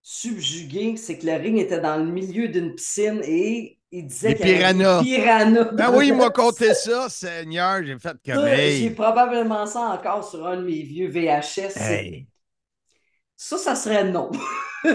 subjugué, c'est que le ring était dans le milieu d'une piscine et il disait Les qu'il y avait des piranhas. piranhas Ben dans oui, il la m'a piscine. conté ça, Seigneur. J'ai fait comme, Ça, j'ai hey, probablement ça encore sur un de mes vieux VHS. hey, Ça serait non.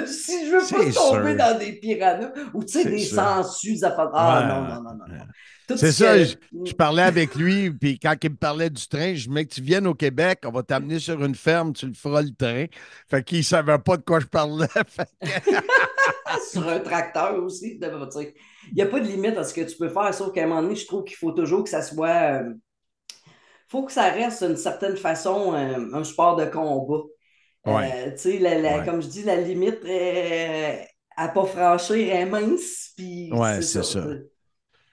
Si je veux pas c'est tomber sûr, dans des piranhas ou c'est des sûr. sangsues, ça fait ah non, Ouais. non, non, non, Ouais. non. Tout C'est ce ça, que. je parlais avec lui, puis quand il me parlait du train, je me dis que tu viennes au Québec, on va t'amener sur une ferme, tu le feras le train. Fait qu'il savait pas de quoi je parlais. Fait que- Sur un tracteur aussi. Il n'y a pas de limite à ce que tu peux faire, sauf qu'à un moment donné, je trouve qu'il faut toujours que ça soit. Faut que ça reste d'une certaine façon un sport de combat. Ouais, Tu sais, ouais, comme je dis, la limite à pas franchir est mince, puis ouais, c'est c'est ça. ça.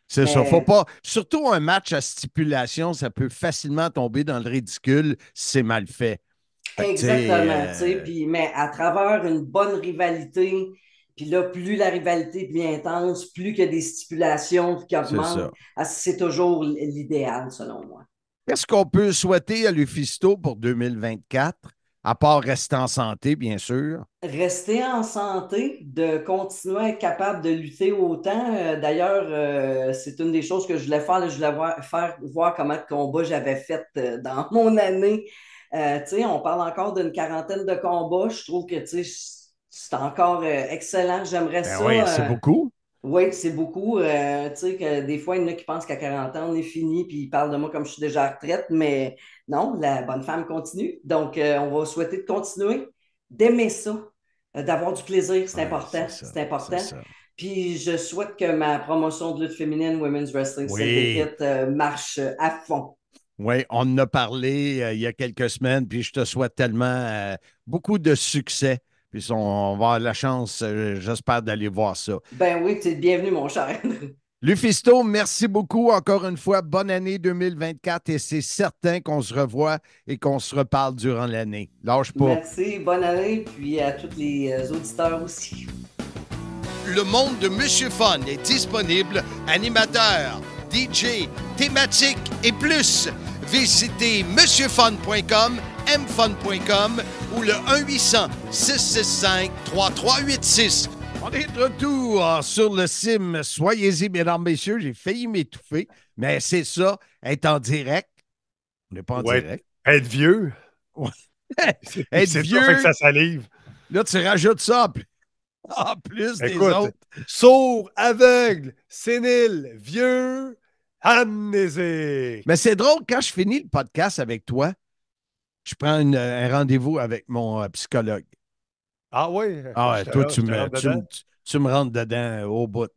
C'est ça. Faut Mais pas. Surtout un match à stipulation, ça peut facilement tomber dans le ridicule si c'est mal fait. Fait que, tu sais, exactement, tu sais, mais à travers une bonne rivalité, puis là, plus la rivalité devient intense, plus qu'il y a des stipulations qui c'est ça. augmentent, c'est toujours l'idéal, selon moi. Qu'est-ce qu'on peut souhaiter à Lufisto pour 2024, à part rester en santé, bien sûr? Rester en santé, de continuer à être capable de lutter autant. D'ailleurs, c'est une des choses que je voulais faire. Là, je voulais faire voir comment de combats j'avais fait dans mon année. Tu sais, on parle encore d'une quarantaine de combats. Je trouve que tu sais, c'est encore excellent. J'aimerais Ben ça. oui, c'est beaucoup. Oui, c'est beaucoup. Tu sais, que des fois, il y en a qui pensent qu'à 40 ans, on est fini, puis ils parlent de moi comme je suis déjà à retraite, mais non, la bonne femme continue. Donc, on va souhaiter de continuer, d'aimer ça, d'avoir du plaisir, c'est Oui, important, c'est ça. c'est C'est important. ça. Puis, je souhaite que ma promotion de lutte féminine, Women's Wrestling Oui. Syndicate, marche à fond. Oui, on en a parlé il y a quelques semaines, puis je te souhaite tellement beaucoup de succès. Puis on va avoir la chance, j'espère, d'aller voir ça. Ben oui, tu es bienvenu, mon cher. Lufisto, merci beaucoup encore une fois. Bonne année 2024 et c'est certain qu'on se revoit et qu'on se reparle durant l'année. Lâche pas. Merci, bonne année, puis à tous les auditeurs aussi. le monde de Monsieur Fun est disponible. Animateur, DJ, thématique et plus. Visitez monsieurfun.com, mfun.com ou le 1-800-665-3386. On est de retour sur le sim. Soyez-y, mesdames, messieurs. J'ai failli m'étouffer, mais c'est ça, être en direct. On n'est pas en direct. Être vieux. Ouais. Être vieux. Ça fait que ça salive. Là, tu rajoutes ça en plus des autres. Sourd, aveugle, sénile, vieux, amnésique. Mais c'est drôle, quand je finis le podcast avec toi, je prends un rendez-vous avec mon psychologue. Ah oui? Ah ouais, toi, tu me rentres dedans au bout.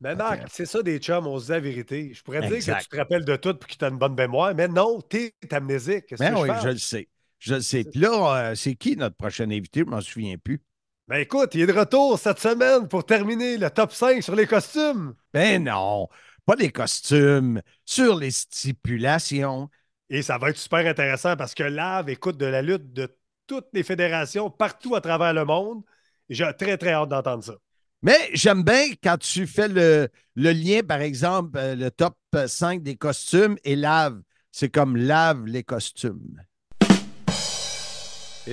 Mais Marc, c'est ça des chums, on se dit la vérité. Je pourrais dire que tu te rappelles de tout et que tu as une bonne mémoire, mais non, t'es amnésique. Qu'est-ce que oui, je fais? je le sais. Je le sais. Puis là, c'est qui notre prochain invité? Je ne m'en souviens plus. Ben écoute, il est de retour cette semaine pour terminer le top 5 sur les costumes. Ben non, pas les costumes, sur les stipulations. Et ça va être super intéressant parce que Lave écoute de la lutte de toutes les fédérations partout à travers le monde. Et j'ai très, très hâte d'entendre ça. Mais j'aime bien quand tu fais le lien, par exemple, le top 5 des costumes et Lave. C'est comme Lave les costumes. Et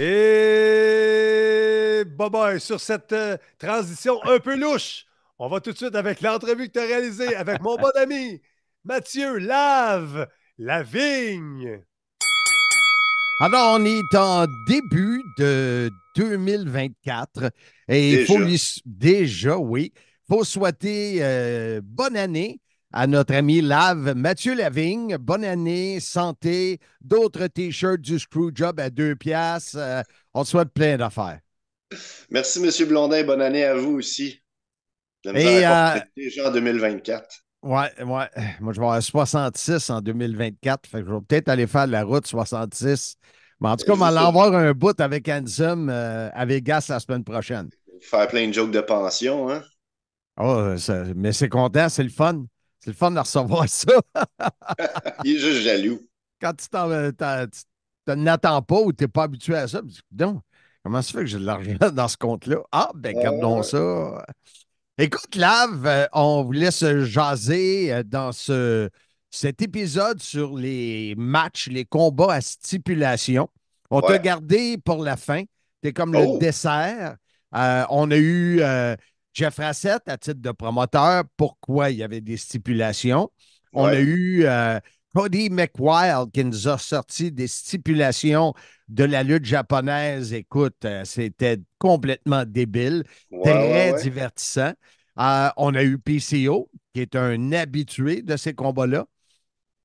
bye-bye sur cette transition un peu louche. On va tout de suite avec l'entrevue que tu as réalisée avec mon bon ami Mathieu Lave Lavigne. Alors, on est en début de 2024 et il faut déjà, oui, il faut souhaiter bonne année à notre ami Lave, Mathieu Lavigne. Bonne année, santé, d'autres t-shirts du Screwjob à 2 piastres. On te souhaite plein d'affaires. Merci, M. Blondin. Bonne année à vous aussi. Et déjà en 2024. Ouais. Moi, je vais avoir 66 en 2024. Fait que je vais peut-être aller faire la route 66. Mais en tout cas, on va aller avoir un bout avec Ansem à Vegas la semaine prochaine. Faire plein de jokes de pension, hein? Oh, mais c'est content, c'est le fun. C'est le fun de recevoir ça. Il est juste jaloux. Quand tu n'attends pas ou tu n'es pas habitué à ça, tu dis, donc, comment ça fait que j'ai de l'argent dans ce compte-là? Ah, ben, gardons ça. Écoute, Lave, on vous laisse jaser dans cet épisode sur les matchs, les combats à stipulation. On t'a gardé pour la fin. T'es comme le dessert. On a eu Jeff Rassett à titre de promoteur. Pourquoi il y avait des stipulations? On a eu Cody McWild qui nous a sorti des stipulations de la lutte japonaise. Écoute, c'était complètement débile, très divertissant. On a eu PCO, qui est un habitué de ces combats-là.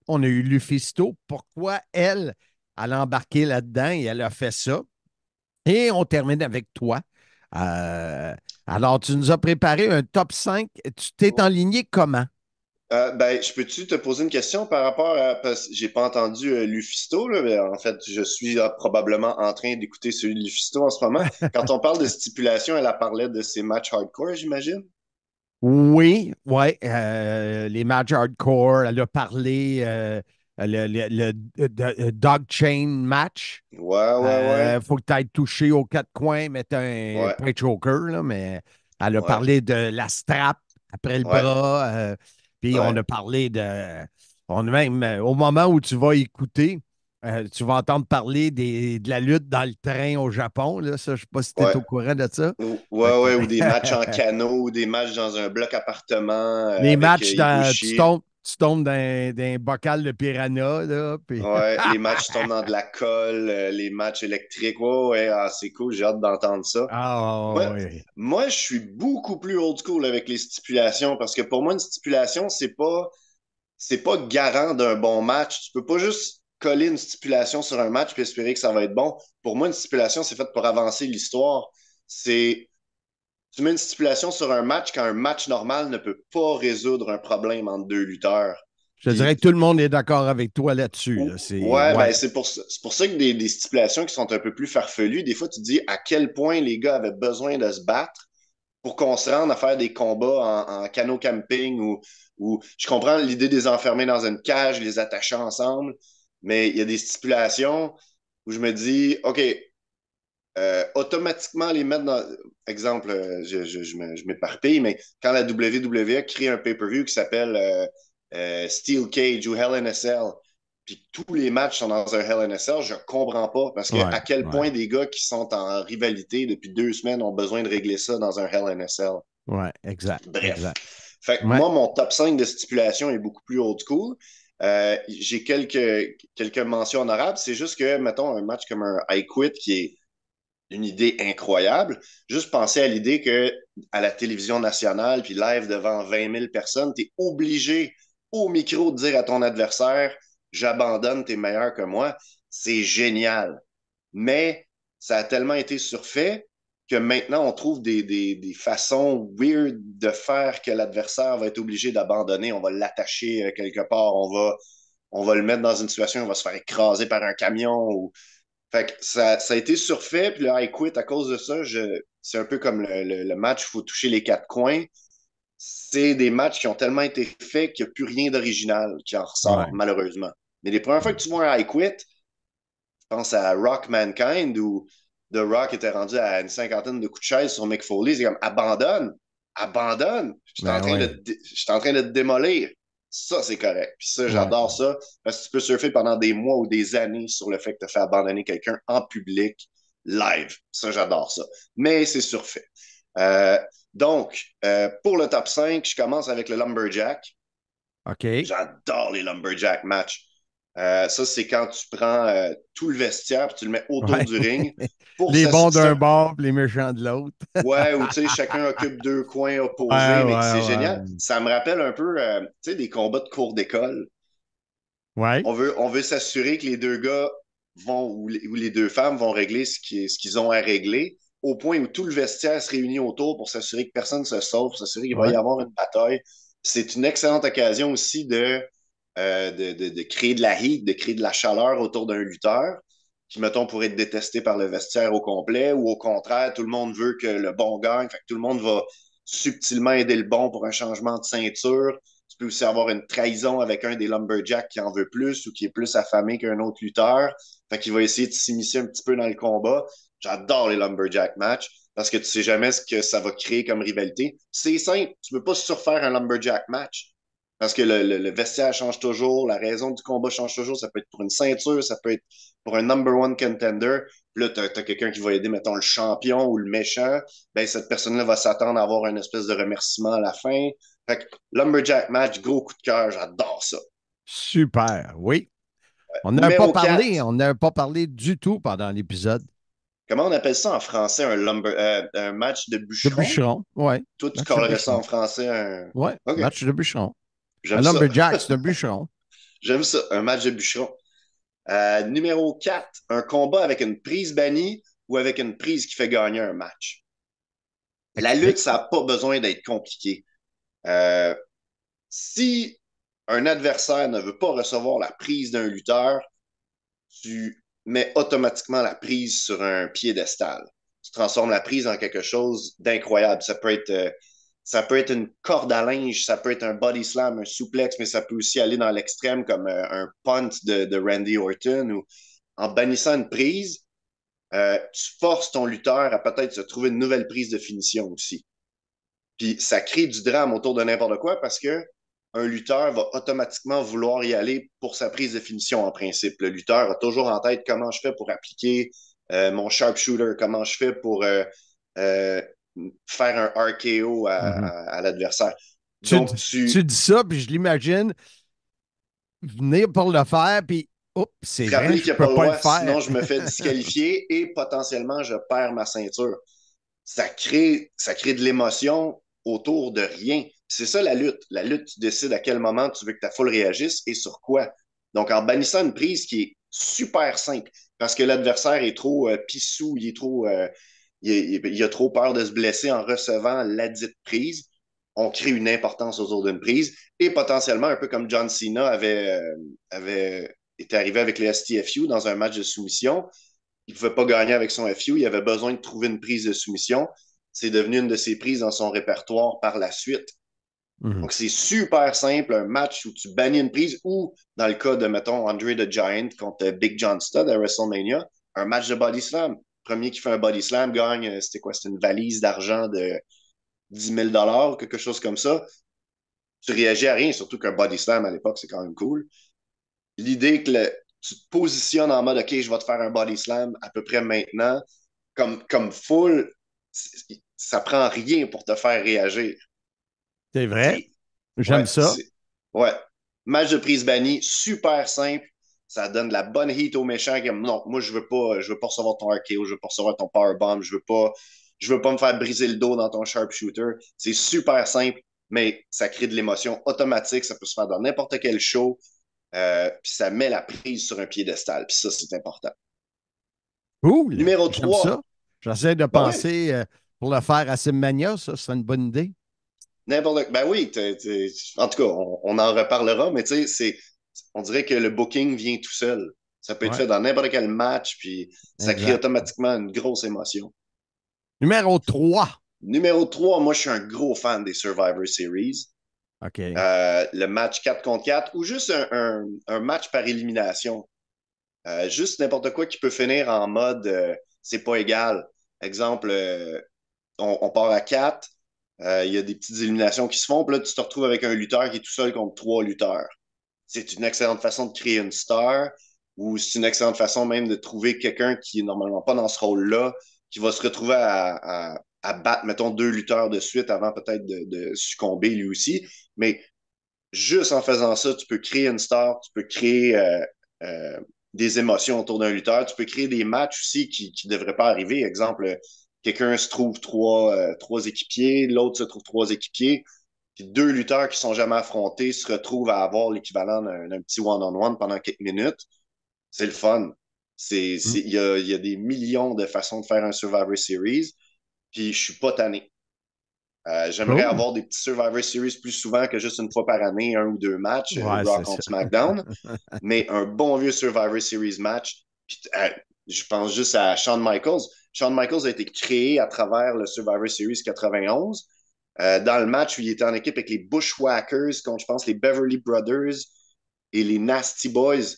On a eu Lufisto. Pourquoi elle a embarqué là-dedans et elle a fait ça? Et on termine avec toi. Alors, tu nous as préparé un top 5. Tu t'es enligné comment? Je peux-tu te poser une question par rapport à. Parce que j'ai pas entendu Lufisto, là, mais en fait, je suis probablement en train d'écouter celui de Lufisto en ce moment. Quand on parle de stipulation, elle a parlé de ses matchs hardcore, j'imagine? Oui. Les matchs hardcore. Elle a parlé le dog chain match. Ouais. Faut que tu ailles toucher aux 4 coins, mettre un pas choker, là, mais elle a parlé de la strap après le bras. Puis on a parlé on a même, au moment où tu vas écouter, tu vas entendre parler de la lutte dans le train au Japon. Là, ça, je ne sais pas si tu es au courant de ça. Ou des matchs en canot, ou des matchs dans un bloc appartement. Les matchs, tu tombes dans un bocal de piranha. Là, puis... les matchs tombent dans de la colle, les matchs électriques. C'est cool, j'ai hâte d'entendre ça. Moi, je suis beaucoup plus old school avec les stipulations parce que pour moi, une stipulation, c'est pas garant d'un bon match. Tu peux pas juste coller une stipulation sur un match et espérer que ça va être bon. Pour moi, une stipulation, c'est fait pour avancer l'histoire. Tu mets une stipulation sur un match quand un match normal ne peut pas résoudre un problème entre deux lutteurs. Je dirais que tout le monde est d'accord avec toi là-dessus. Là. C'est pour ça que des stipulations qui sont un peu plus farfelues, des fois, tu te dis à quel point les gars avaient besoin de se battre pour qu'on se rende à faire des combats en canot camping ou je comprends l'idée des enfermer dans une cage, les attacher ensemble, mais il y a des stipulations où je me dis, OK, automatiquement les mettre dans. Exemple, je m'éparpille, mais quand la WWE crée un pay-per-view qui s'appelle Steel Cage ou Hell in a Cell, puis tous les matchs sont dans un Hell in a Cell, je comprends pas parce que à quel point des gars qui sont en rivalité depuis 2 semaines ont besoin de régler ça dans un Hell in a Cell. Ouais, exact. Bref. Exact. Fait que moi, mon top 5 de stipulation est beaucoup plus old school. J'ai quelques mentions honorables. C'est juste que, mettons, un match comme un I Quit qui est une idée incroyable. Juste penser à l'idée que à la télévision nationale, puis live devant 20 000 personnes, tu es obligé au micro de dire à ton adversaire « J'abandonne, t'es meilleur que moi ». C'est génial. Mais ça a tellement été surfait que maintenant, on trouve des façons weird de faire que l'adversaire va être obligé d'abandonner. On va l'attacher quelque part, on va le mettre dans une situation où on va se faire écraser par un camion. Fait que ça a été surfait, puis le I Quit, à cause de ça, c'est un peu comme le match où il faut toucher les 4 coins. C'est des matchs qui ont tellement été faits qu'il n'y a plus rien d'original qui en ressort, malheureusement. Mais les premières fois que tu vois un I Quit, je pense à Rock Mankind où The Rock était rendu à une 50aine de coups de chaise sur Mick Foley. C'est comme abandonne. Je suis en train de te démolir. Ça, c'est correct. Puis ça, j'adore ça. Parce que tu peux surfer pendant des mois ou des années sur le fait que tu as fait abandonner quelqu'un en public, live. Ça, j'adore ça. Mais c'est surfait. Donc, pour le top 5, je commence avec le Lumberjack. OK. J'adore les Lumberjack matchs. Ça, c'est quand tu prends tout le vestiaire et tu le mets autour du ring. Les bons d'un bord et les méchants de l'autre. Ouais, ou tu sais, chacun occupe 2 coins opposés, mais c'est génial. Ça me rappelle un peu, tu sais, des combats de cours d'école. Ouais. On veut s'assurer que les 2 gars vont, ou les 2 femmes vont régler ce qu'ils ont à régler, au point où tout le vestiaire se réunit autour pour s'assurer que personne ne se sauve, pour s'assurer qu'il va y avoir une bataille. C'est une excellente occasion aussi de créer de la heat, de créer de la chaleur autour d'un lutteur qui, mettons, pourrait être détesté par le vestiaire au complet, ou au contraire, tout le monde veut que le bon gagne, fait que tout le monde va subtilement aider le bon pour un changement de ceinture. Tu peux aussi avoir une trahison avec un des Lumberjacks qui en veut plus ou qui est plus affamé qu'un autre lutteur, fait qu'il va essayer de s'immiscer un petit peu dans le combat. J'adore les Lumberjack matchs parce que tu sais jamais ce que ça va créer comme rivalité. C'est simple, tu peux pas surfaire un Lumberjack match. Parce que le vestiaire change toujours, la raison du combat change toujours. Ça peut être pour une ceinture, ça peut être pour un number one contender. Puis là, t'as quelqu'un qui va aider, mettons, le champion ou le méchant. Ben, cette personne-là va s'attendre à avoir une espèce de remerciement à la fin. Fait que Lumberjack match, gros coup de cœur, j'adore ça. Super, oui. On n'avait pas parlé du tout pendant l'épisode. Comment on appelle ça en français, un match de bûcheron? De bûcheron, oui. Toi, tu collerais ça en français? Oui, okay. Match de bûcheron. Un Lumberjack, c'est un bûcheron. J'aime ça, un match de bûcheron. Numéro 4, un combat avec une prise bannie ou avec une prise qui fait gagner un match. La lutte, ça n'a pas besoin d'être compliqué. Si un adversaire ne veut pas recevoir la prise d'un lutteur, tu mets automatiquement la prise sur un piédestal. Tu transformes la prise en quelque chose d'incroyable. Ça peut être une corde à linge, ça peut être un body slam, un souplex, mais ça peut aussi aller dans l'extrême comme un punt de Randy Orton. Ou en bannissant une prise, tu forces ton lutteur à peut-être se trouver une nouvelle prise de finition aussi. Puis ça crée du drame autour de n'importe quoi parce que un lutteur va automatiquement vouloir y aller pour sa prise de finition en principe. Le lutteur a toujours en tête comment je fais pour appliquer mon sharpshooter, comment je fais pour faire un RKO à l'adversaire. Donc, tu dis ça, puis je l'imagine venir pour le faire, puis oups, c'est vrai, je peux pas le faire. Sinon, je me fais disqualifier et potentiellement, je perds ma ceinture. Ça crée de l'émotion autour de rien. C'est ça la lutte. La lutte, tu décides à quel moment tu veux que ta foule réagisse et sur quoi. Donc, en bannissant une prise qui est super simple, parce que l'adversaire est trop pissou, il est trop... il a trop peur de se blesser en recevant la dite prise. On crée une importance autour d'une prise et potentiellement, un peu comme John Cena avait été arrivé avec le STFU dans un match de soumission, il ne pouvait pas gagner avec son FU, il avait besoin de trouver une prise de soumission. C'est devenu une de ses prises dans son répertoire par la suite. Donc, c'est super simple, un match où tu bannis une prise ou, dans le cas de, mettons, Andre the Giant contre Big John Studd à WrestleMania, un match de body slam. premier qui fait un body slam gagne, c'était quoi? C'était une valise d'argent de 10 000 ou quelque chose comme ça. Tu réagis à rien, surtout qu'un body slam à l'époque, c'est quand même cool. L'idée que tu te positionnes en mode, OK, je vais te faire un body slam à peu près maintenant, comme full, ça prend rien pour te faire réagir. C'est vrai. J'aime Ouais, ça. Ouais. Match de prise bannie, super simple. Ça donne de la bonne heat aux méchants. Non, moi, je veux pas recevoir ton RKO, je veux pas recevoir ton powerbomb, je veux pas me faire briser le dos dans ton sharpshooter. C'est super simple, mais ça crée de l'émotion automatique. Ça peut se faire dans n'importe quel show. Puis ça met la prise sur un piédestal. Puis ça, c'est important. Cool. Numéro J'aime 3. ça. J'essaie de Ben penser pour le faire à Simmania, ça, c'est une bonne idée. Ben oui, en tout cas, on en reparlera, mais tu sais, on dirait que le booking vient tout seul. Ça peut être fait dans n'importe quel match, puis ça crée automatiquement une grosse émotion. Numéro 3. Numéro 3, moi, je suis un gros fan des Survivor Series. OK. Le match 4 contre 4 ou juste un match par élimination. Juste n'importe quoi qui peut finir en mode c'est pas égal. Exemple, on part à 4. Il y a des petites éliminations qui se font, puis là, tu te retrouves avec un lutteur qui est tout seul contre 3 lutteurs. C'est une excellente façon de créer une star, ou c'est une excellente façon même de trouver quelqu'un qui est normalement pas dans ce rôle-là, qui va se retrouver à battre, mettons, 2 lutteurs de suite avant peut-être de succomber lui aussi. Mais juste en faisant ça, tu peux créer une star, tu peux créer des émotions autour d'un lutteur, tu peux créer des matchs aussi qui ne devraient pas arriver. Exemple, quelqu'un se trouve trois équipiers, l'autre se trouve 3 équipiers, puis 2 lutteurs qui ne sont jamais affrontés se retrouvent à avoir l'équivalent d'un petit one-on-one pendant quelques minutes. C'est le fun. Il y a des millions de façons de faire un Survivor Series, puis je suis pas tanné. J'aimerais avoir des petits Survivor Series plus souvent que juste une fois par année, 1 ou 2 matchs, Raw contre SmackDown. Mais un bon vieux Survivor Series match. Puis, je pense juste à Shawn Michaels. Shawn Michaels a été créé à travers le Survivor Series 91. Dans le match où il était en équipe avec les Bushwhackers contre, je pense, les Beverly Brothers et les Nasty Boys.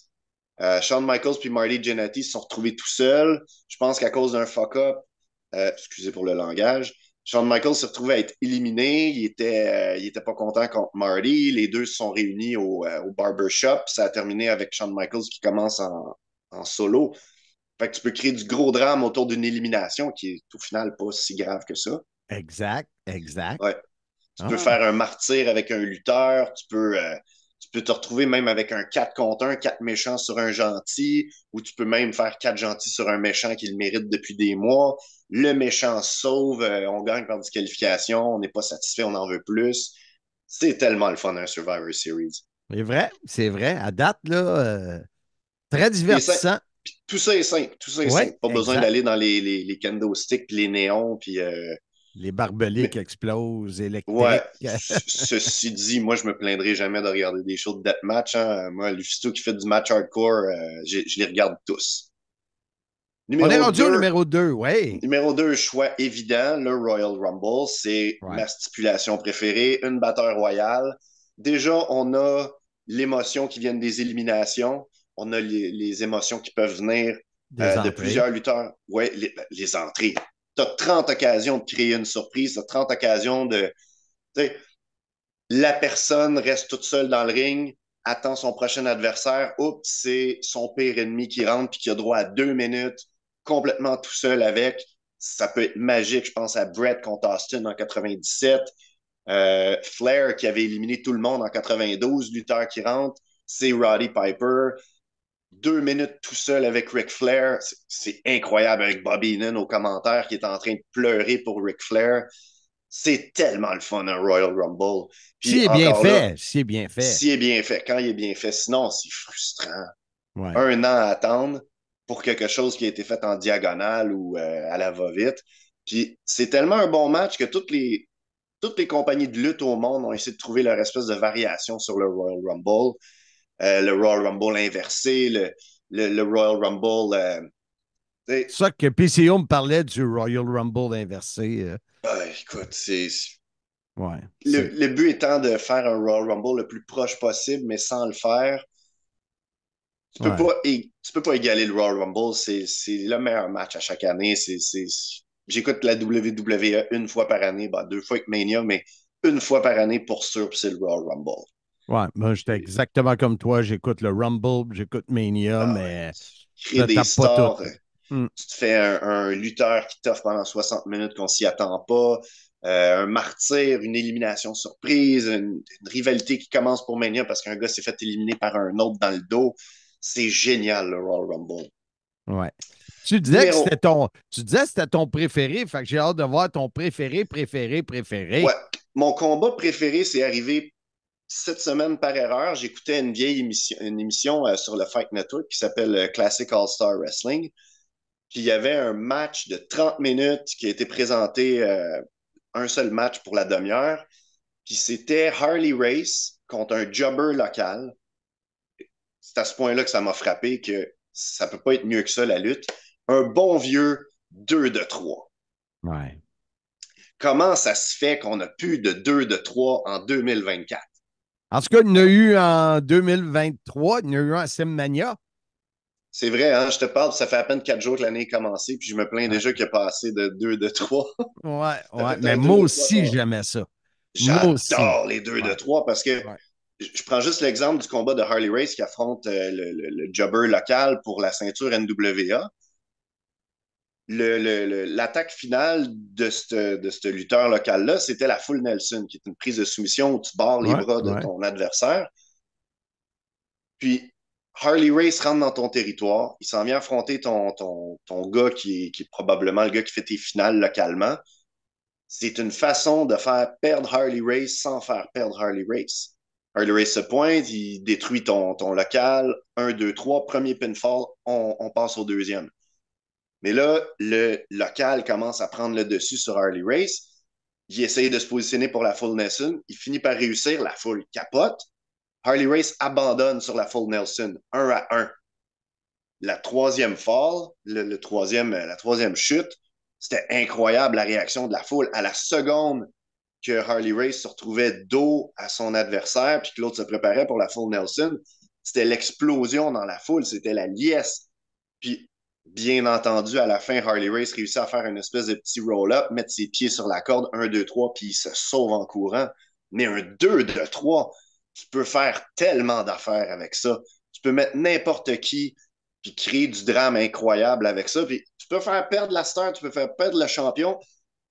Shawn Michaels puis Marty Jannetty se sont retrouvés tout seuls. Je pense qu'à cause d'un fuck-up, excusez pour le langage, Shawn Michaels s'est retrouvé à être éliminé. Il était pas content contre Marty. Les deux se sont réunis au barbershop. Ça a terminé avec Shawn Michaels qui commence en solo. Fait que tu peux créer du gros drame autour d'une élimination qui est au final pas si grave que ça. Exact. Ouais. Tu peux faire un martyr avec un lutteur. Tu peux te retrouver même avec un 4 contre 1, 4 méchants sur un gentil, ou tu peux même faire 4 gentils sur un méchant qui le mérite depuis des mois. Le méchant sauve, on gagne par disqualification, on n'est pas satisfait, on en veut plus. C'est tellement le fun d'un Survivor Series. C'est vrai. À date, là, très divertissant. Tout ça est simple, simple. Pas besoin d'aller dans les kendo sticks, puis les néons, puis... les barbelés qui explosent, électriques. Ouais, ceci dit, moi, je me plaindrai jamais de regarder des shows de deathmatch. Hein. Moi, Lufisto qui fait du match hardcore, je les regarde tous. On est rendu au numéro 2, oui. Numéro 2, choix évident, le Royal Rumble. C'est ma stipulation préférée, une batteur royale. Déjà, on a l'émotion qui vient des éliminations. On a les émotions qui peuvent venir de plusieurs lutteurs. Oui, les entrées. Tu as 30 occasions de créer une surprise, tu as 30 occasions de... La personne reste toute seule dans le ring, attend son prochain adversaire. Oups, c'est son pire ennemi qui rentre puis qui a droit à 2 minutes, complètement tout seul avec. Ça peut être magique. Je pense à Brett contre Austin en 97. Flair qui avait éliminé tout le monde en 92, lutteur qui rentre. C'est Roddy Piper. 2 minutes tout seul avec Ric Flair. C'est incroyable avec Bobby Heenan au commentaire qui est en train de pleurer pour Ric Flair. C'est tellement le fun, un Royal Rumble. S'il est bien fait. S'il est bien fait. S'il est bien fait. Quand il est bien fait. Sinon, c'est frustrant. Ouais. 1 an à attendre pour quelque chose qui a été fait en diagonale ou à la va-vite. Puis c'est tellement un bon match que toutes les compagnies de lutte au monde ont essayé de trouver leur espèce de variation sur le Royal Rumble. Le Royal Rumble inversé, le Royal Rumble. C'est ça que PCO me parlait du Royal Rumble inversé. Écoute, le but étant de faire un Royal Rumble le plus proche possible, mais sans le faire. Tu peux pas égaler le Royal Rumble. C'est le meilleur match à chaque année. J'écoute la WWE une fois par année, deux fois avec Mania, mais une fois par année pour sûr, c'est le Royal Rumble. Ouais, moi, j'étais exactement comme toi. J'écoute le Rumble, j'écoute Mania, mais crée des stars. Tu te fais un lutteur qui t'offre pendant 60 minutes qu'on s'y attend pas. Un martyr, une élimination surprise, une rivalité qui commence pour Mania parce qu'un gars s'est fait éliminer par un autre dans le dos. C'est génial, le Royal Rumble. Ouais. Tu disais que c'était ton préféré, fait que j'ai hâte de voir ton préféré. Ouais. Mon combat préféré, c'est arrivé cette semaine par erreur. J'écoutais une vieille émission sur le Fight Network qui s'appelle Classic All-Star Wrestling. Puis il y avait un match de 30 minutes qui a été présenté, un seul match pour la demi-heure. Puis c'était Harley Race contre un jobber local. C'est à ce point-là que ça m'a frappé que ça peut pas être mieux que ça, la lutte. Un bon vieux 2 de 3. Ouais. Comment ça se fait qu'on n'a plus de 2 de 3 en 2024? En tout cas, il y en a eu en 2023, il y en a eu un à Simmania. C'est vrai, hein? Je te parle, ça fait à peine 4 jours que l'année est commencée, puis je me plains déjà qu'il n'y a pas assez de 2 de 3. Ouais, mais moi aussi, j'aimais ça. J'adore les 2 de 3 parce que je prends juste l'exemple du combat de Harley Race qui affronte le jobber local pour la ceinture NWA. L'attaque finale de ce lutteur local-là, c'était la full Nelson, qui est une prise de soumission où tu barres les bras de ton adversaire. Puis Harley Race rentre dans ton territoire, il s'en vient affronter ton gars qui est probablement le gars qui fait tes finales localement. C'est une façon de faire perdre Harley Race sans faire perdre Harley Race. Harley Race se pointe, il détruit ton local. 1, 2, 3, premier pinfall, on passe au deuxième. Mais là, le local commence à prendre le dessus sur Harley Race. Il essaye de se positionner pour la full Nelson. Il finit par réussir, la full capote. Harley Race abandonne sur la full Nelson, 1 à 1. La troisième fall, la troisième chute, c'était incroyable la réaction de la foule. À la seconde que Harley Race se retrouvait dos à son adversaire puis que l'autre se préparait pour la full Nelson, c'était l'explosion dans la foule, c'était la liesse. Puis, bien entendu, à la fin, Harley Race réussit à faire une espèce de petit roll-up, mettre ses pieds sur la corde, 1, 2, 3, puis il se sauve en courant. Mais un 2 de 3, tu peux faire tellement d'affaires avec ça. Tu peux mettre n'importe qui puis créer du drame incroyable avec ça. Puis tu peux faire perdre la star, tu peux faire perdre le champion.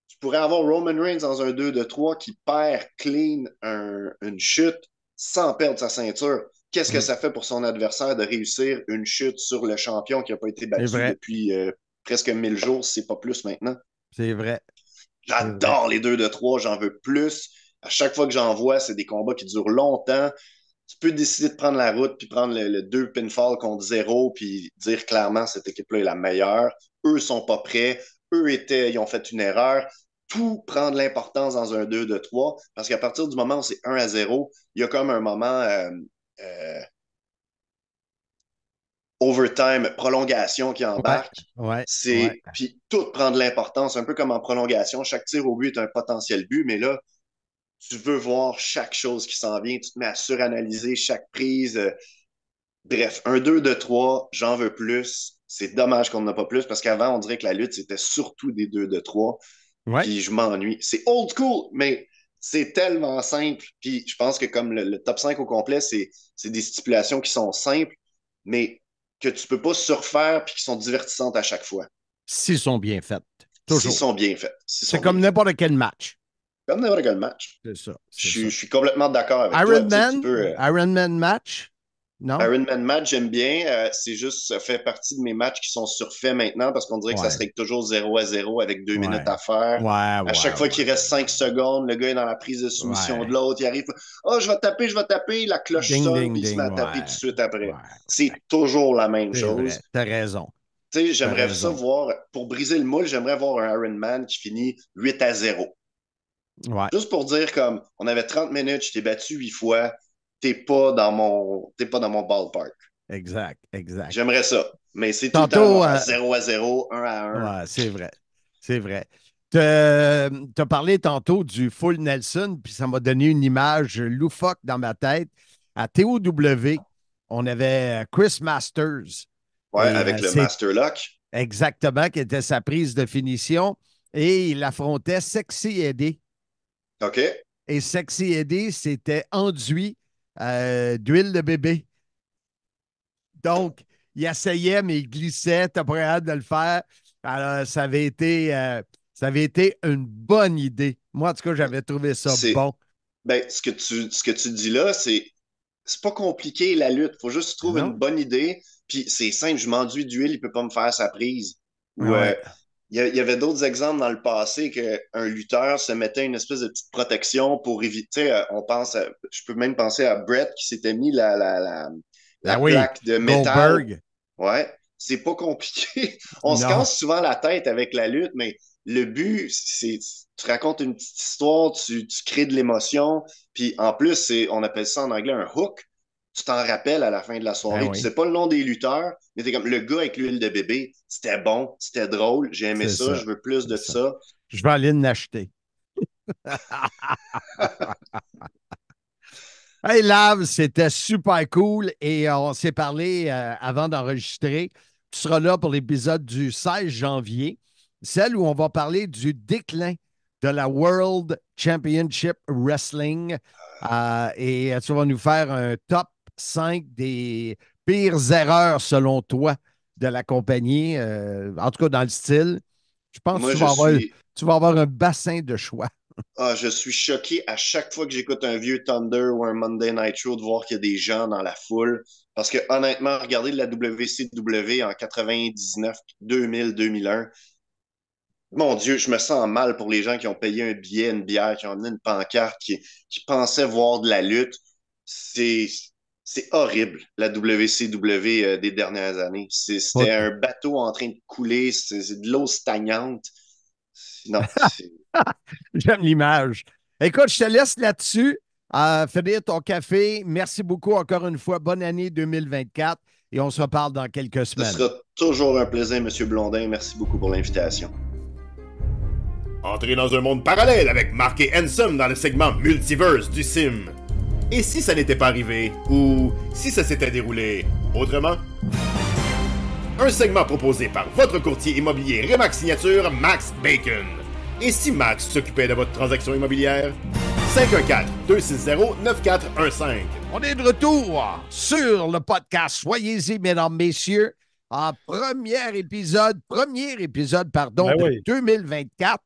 Tu pourrais avoir Roman Reigns dans un 2 de 3 qui perd clean une chute sans perdre sa ceinture. Qu'est-ce que ça fait pour son adversaire de réussir une chute sur le champion qui n'a pas été battu depuis presque 1000 jours, si c'est pas plus maintenant? C'est vrai. J'adore les 2 de 3, j'en veux plus. À chaque fois que j'en vois, c'est des combats qui durent longtemps. Tu peux décider de prendre la route puis prendre le 2 pinfall contre 0 puis dire clairement cette équipe-là est la meilleure. Eux sont pas prêts. Ils ont fait une erreur. Tout prend de l'importance dans un 2 de 3 parce qu'à partir du moment où c'est 1 à 0, il y a comme un moment overtime, prolongation qui embarque. Puis tout prend de l'importance, un peu comme en prolongation. Chaque tir au but est un potentiel but, mais là, tu veux voir chaque chose qui s'en vient, tu te mets à suranalyser chaque prise. Bref, un 2 de 3, j'en veux plus. C'est dommage qu'on n'en a pas plus parce qu'avant, on dirait que la lutte, c'était surtout des 2 de 3. Puis je m'ennuie. C'est old school, mais c'est tellement simple. Puis je pense que comme le top 5 au complet, c'est des stipulations qui sont simples, mais que tu peux pas surfaire puis qui sont divertissantes à chaque fois. S'ils sont bien faites. S'ils sont bien faits. C'est comme n'importe quel match. Comme n'importe quel match. C'est ça. Je suis complètement d'accord avec toi. Iron Man match? Non? Iron Man match, j'aime bien. C'est juste, ça fait partie de mes matchs qui sont surfaits maintenant parce qu'on dirait que ça serait toujours 0 à 0 avec 2 minutes à faire. À chaque fois qu'il reste 5 secondes, le gars est dans la prise de soumission de l'autre. Il arrive, je vais taper. La cloche sonne, puis il se met à taper tout de suite après. C'est toujours la même chose. T'as raison. Tu sais, j'aimerais ça voir, pour briser le moule, j'aimerais voir un Iron Man qui finit 8 à 0. Juste pour dire comme on avait 30 minutes, je t'ai battu 8 fois, t'es pas dans mon ballpark. Exact. J'aimerais ça. Mais c'est tout le temps 0 à 0, 1 à 1. Ouais, c'est vrai. Tu as parlé tantôt du full Nelson, puis ça m'a donné une image loufoque dans ma tête. À TOW, on avait Chris Masters. Ouais, Et, avec le Master Lock. Exactement, qui était sa prise de finition. Et il affrontait Sexy Eddie. OK. Et Sexy Eddie, c'était enduit d'huile de bébé. Donc, il essayait, mais il glissait. Tu n'as pas hâte de le faire. Alors, ça avait été une bonne idée. Moi, en tout cas, j'avais trouvé ça bon. Ben, ce que tu dis là, c'est pas compliqué la lutte. Il faut juste trouver une bonne idée. Puis c'est simple, je m'enduis d'huile, il ne peut pas me faire sa prise. Ou il y avait d'autres exemples dans le passé qu'un lutteur se mettait une espèce de petite protection pour éviter. Je peux même penser à Brett qui s'était mis la plaque de métal. Goldberg. Ouais, c'est pas compliqué. On se casse souvent la tête avec la lutte, mais le but, c'est tu racontes une petite histoire, tu crées de l'émotion, puis en plus, on appelle ça en anglais un hook. Tu t'en rappelles à la fin de la soirée. Tu sais pas le nom des lutteurs, mais t'es comme le gars avec l'huile de bébé, c'était bon, c'était drôle, j'ai aimé ça, je veux plus de ça. Je vais aller l'acheter. Hey Lav, c'était super cool et on s'est parlé avant d'enregistrer. Tu seras là pour l'épisode du 16 janvier, celle où on va parler du déclin de la World Championship Wrestling. Et tu vas nous faire un top 5 des pires erreurs selon toi de la compagnie, en tout cas dans le style. Je pense que tu vas avoir un bassin de choix. Je suis choqué à chaque fois que j'écoute un vieux Thunder ou un Monday Night Show de voir qu'il y a des gens dans la foule. Parce que honnêtement, regardez la WCW en 99, 2000, 2001. Mon Dieu, je me sens mal pour les gens qui ont payé un billet, une bière, qui ont amené une pancarte, qui pensaient voir de la lutte. C'est horrible, la WCW des dernières années. C'était un bateau en train de couler, c'est de l'eau stagnante. Non, J'aime l'image. Écoute, je te laisse là-dessus. Finir ton café. Merci beaucoup encore une fois. Bonne année 2024 et on se reparle dans quelques semaines. Ce sera toujours un plaisir, M. Blondin. Merci beaucoup pour l'invitation. Entrez dans un monde parallèle avec Mark et Handsome dans le segment Multiverse du Sim. Et si ça n'était pas arrivé, ou si ça s'était déroulé autrement? Un segment proposé par votre courtier immobilier Remax Signature, Max Bacon. Et si Max s'occupait de votre transaction immobilière? 514-260-9415. On est de retour sur le podcast. Soyez-y, mesdames, messieurs, en premier épisode, de 2024.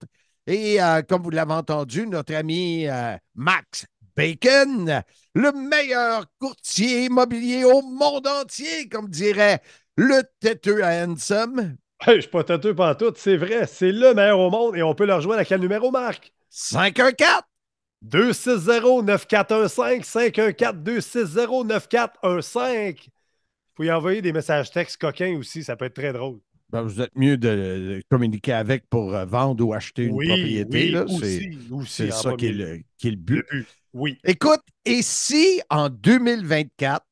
Et comme vous l'avez entendu, notre ami Max Bacon, le meilleur courtier immobilier au monde entier, comme dirait le têteux à Handsome. Hey, je ne suis pas têteux pantoute, c'est vrai, c'est le meilleur au monde et on peut le rejoindre à quel numéro, Marc? 514-260-9415, 514-260-9415. Il faut y envoyer des messages textes coquins aussi, ça peut être très drôle. Ben, vous êtes mieux de communiquer avec pour vendre ou acheter une propriété. Oui, là. C'est ça qui est le but. Oui. Écoute, et si en 2024,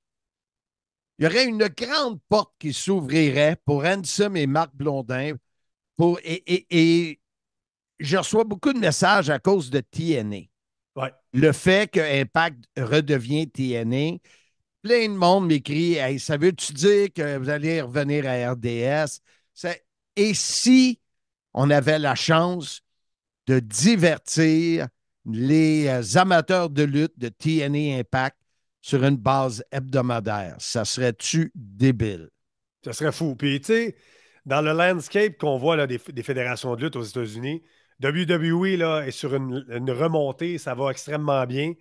il y aurait une grande porte qui s'ouvrirait pour Handsome et Marc Blondin et je reçois beaucoup de messages à cause de TNA. Ouais. Le fait que Impact redevient TNA, plein de monde m'écrit hey, ça veut-tu dire que vous allez revenir à RDS? Et si on avait la chance de divertir les amateurs de lutte de TNA Impact sur une base hebdomadaire, ça serait-tu débile? Ça serait fou. Puis, tu sais, dans le landscape qu'on voit là, des fédérations de lutte aux États-Unis, WWE là, est sur une remontée, ça va extrêmement bien.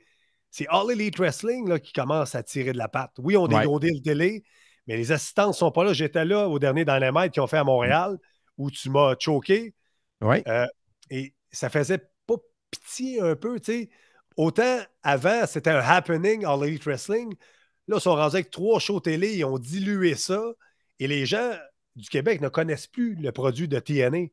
C'est All Elite Wrestling là, qui commence à tirer de la patte. Oui, on a des deals télé, mais les assistants ne sont pas là. J'étais là au dernier Dynamite qu'ils ont fait à Montréal, où tu m'as choqué. Oui. Et ça faisait pas pitié un peu, tu sais. Autant avant, c'était un happening, All Elite Wrestling. Là, ils sont rendus avec 3 shows télé, ils ont dilué ça. Et les gens du Québec ne connaissent plus le produit de TNA.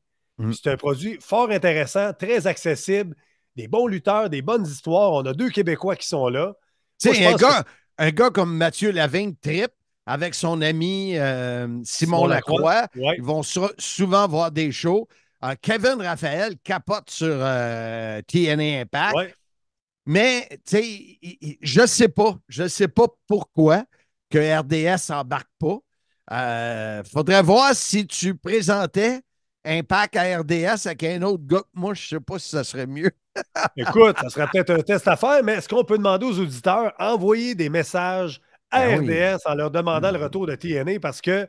C'est un produit fort intéressant, très accessible, des bons lutteurs, des bonnes histoires. On a 2 Québécois qui sont là. Tu sais, un gars comme Mathieu Lavigne trippe avec son ami Simon Lacroix. Ouais. Ils vont souvent voir des shows. Kevin Raphaël capote sur TNA Impact. Ouais. Mais, tu sais, je sais pas pourquoi, que RDS n'embarque pas. Faudrait voir si tu présentais Impact à RDS avec un autre gars que moi, je ne sais pas si ça serait mieux. Écoute, ça serait peut-être un test à faire, mais est-ce qu'on peut demander aux auditeurs envoyer des messages à RDS en leur demandant le retour de TNA? Parce que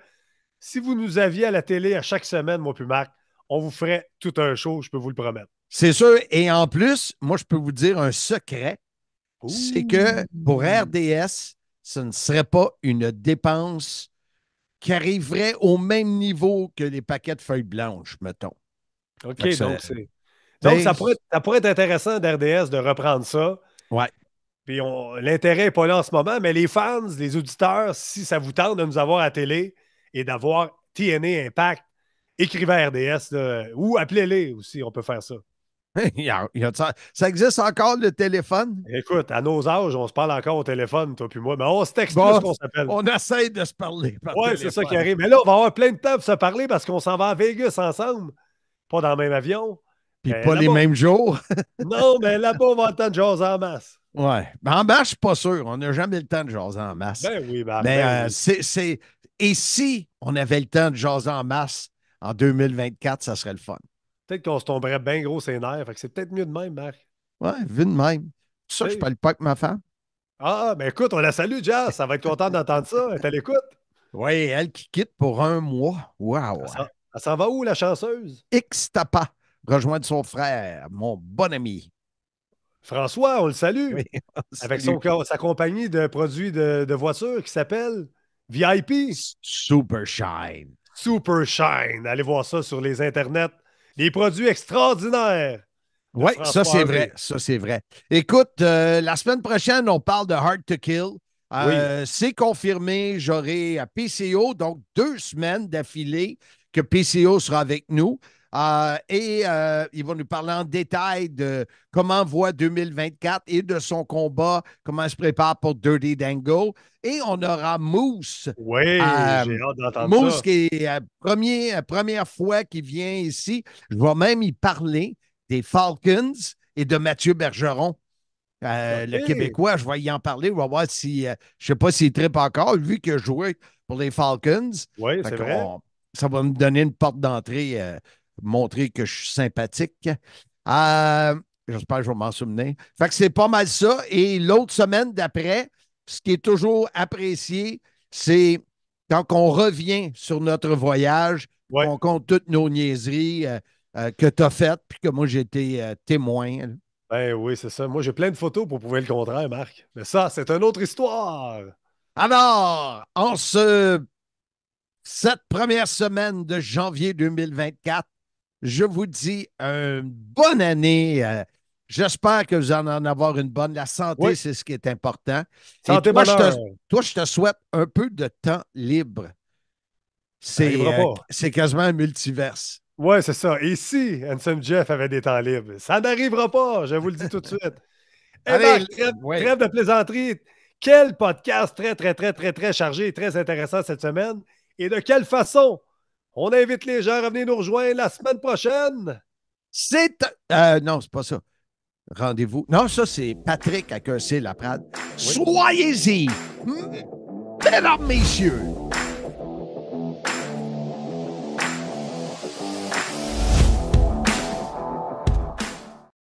si vous nous aviez à la télé à chaque semaine, moi puis Marc, on vous ferait tout un show, je peux vous le promettre. C'est sûr. Et en plus, moi, je peux vous dire un secret. C'est que pour RDS, ce ne serait pas une dépense qui arriverait au même niveau que les paquets de feuilles blanches, mettons. OK, donc ça pourrait être intéressant d'RDS de reprendre ça. Ouais. Puis l'intérêt n'est pas là en ce moment, mais les fans, les auditeurs, si ça vous tente de nous avoir à la télé et d'avoir TNA Impact, écrivez à RDS là, ou appelez-les aussi, on peut faire ça. Ça existe encore, le téléphone? Écoute, à nos âges, on se parle encore au téléphone, toi puis moi, mais on se texte plus qu'on s'appelle. On essaie de se parler par téléphone. Oui, c'est ça qui arrive. Mais là, on va avoir plein de temps pour se parler parce qu'on s'en va à Vegas ensemble. Pas dans le même avion. Puis pas les mêmes jours. Non, mais là-bas, on va entendre jaser en masse. Ouais. Mais en masse, je suis pas sûr. On n'a jamais le temps de jaser en masse. Ben oui, mais oui. Et si on avait le temps de jaser en masse en 2024, ça serait le fun. Peut-être qu'on se tomberait bien gros ses nerfs. Fait que c'est peut-être mieux de même, Marc. Ouais, vu de même. C'est ça que je parle pas avec ma femme. Ah, ben écoute, on la salue, Jazz. Ça va être content d'entendre ça. Elle est à l'écoute. Oui, elle qui quitte pour 1 mois. Wow. Elle s'en va où, la chanceuse? Ixtapa, rejoindre son frère, mon bon ami. François, on le salue. Oui, avec sa compagnie de produits de voitures qui s'appelle VIP. Super Shine. Super Shine. Allez voir ça sur les internets. Les produits extraordinaires. Oui, ça c'est vrai. Ça c'est vrai. Écoute, la semaine prochaine, on parle de Hard to Kill. C'est confirmé, j'aurai à PCO, donc 2 semaines d'affilée que PCO sera avec nous. Il va nous parler en détail de comment voit 2024 et de son combat, comment il se prépare pour Dirty Dango. Et on aura Moose. Oui, j'ai hâte d'entendre ça. Moose qui est la première fois qu'il vient ici. Je vais même y parler des Falcons et de Mathieu Bergeron. Le Québécois, je vais y en parler. On va voir si, je ne sais pas s'il trippe encore, vu qu'il a joué pour les Falcons. Oui, c'est vrai. Ça va me donner une porte d'entrée, montrer que je suis sympathique. J'espère que je vais m'en souvenir. Fait que c'est pas mal ça. Et l'autre semaine d'après, ce qui est toujours apprécié, c'est quand on revient sur notre voyage, on compte toutes nos niaiseries que tu as faites, puis que moi, j'ai été témoin. Ben oui, c'est ça. Moi, j'ai plein de photos pour prouver le contraire, Marc. Mais ça, c'est une autre histoire. Alors, cette première semaine de janvier 2024, je vous dis une bonne année. J'espère que vous allez en avoir une bonne. La santé, c'est ce qui est important. Santé, toi, je te souhaite un peu de temps libre. C'est quasiment un multiverse. Oui, c'est ça. Et si Handsome Jeff avait des temps libres? Ça n'arrivera pas, je vous le dis tout de suite. Marc, trêve de plaisanterie. Quel podcast très, très, très, très, très chargé et très intéressant cette semaine. Et de quelle façon? On invite les gens à venir nous rejoindre la semaine prochaine. Non, c'est pas ça. Rendez-vous. Non, ça, c'est Patrick à Laprade. Soyez-y, mesdames, messieurs.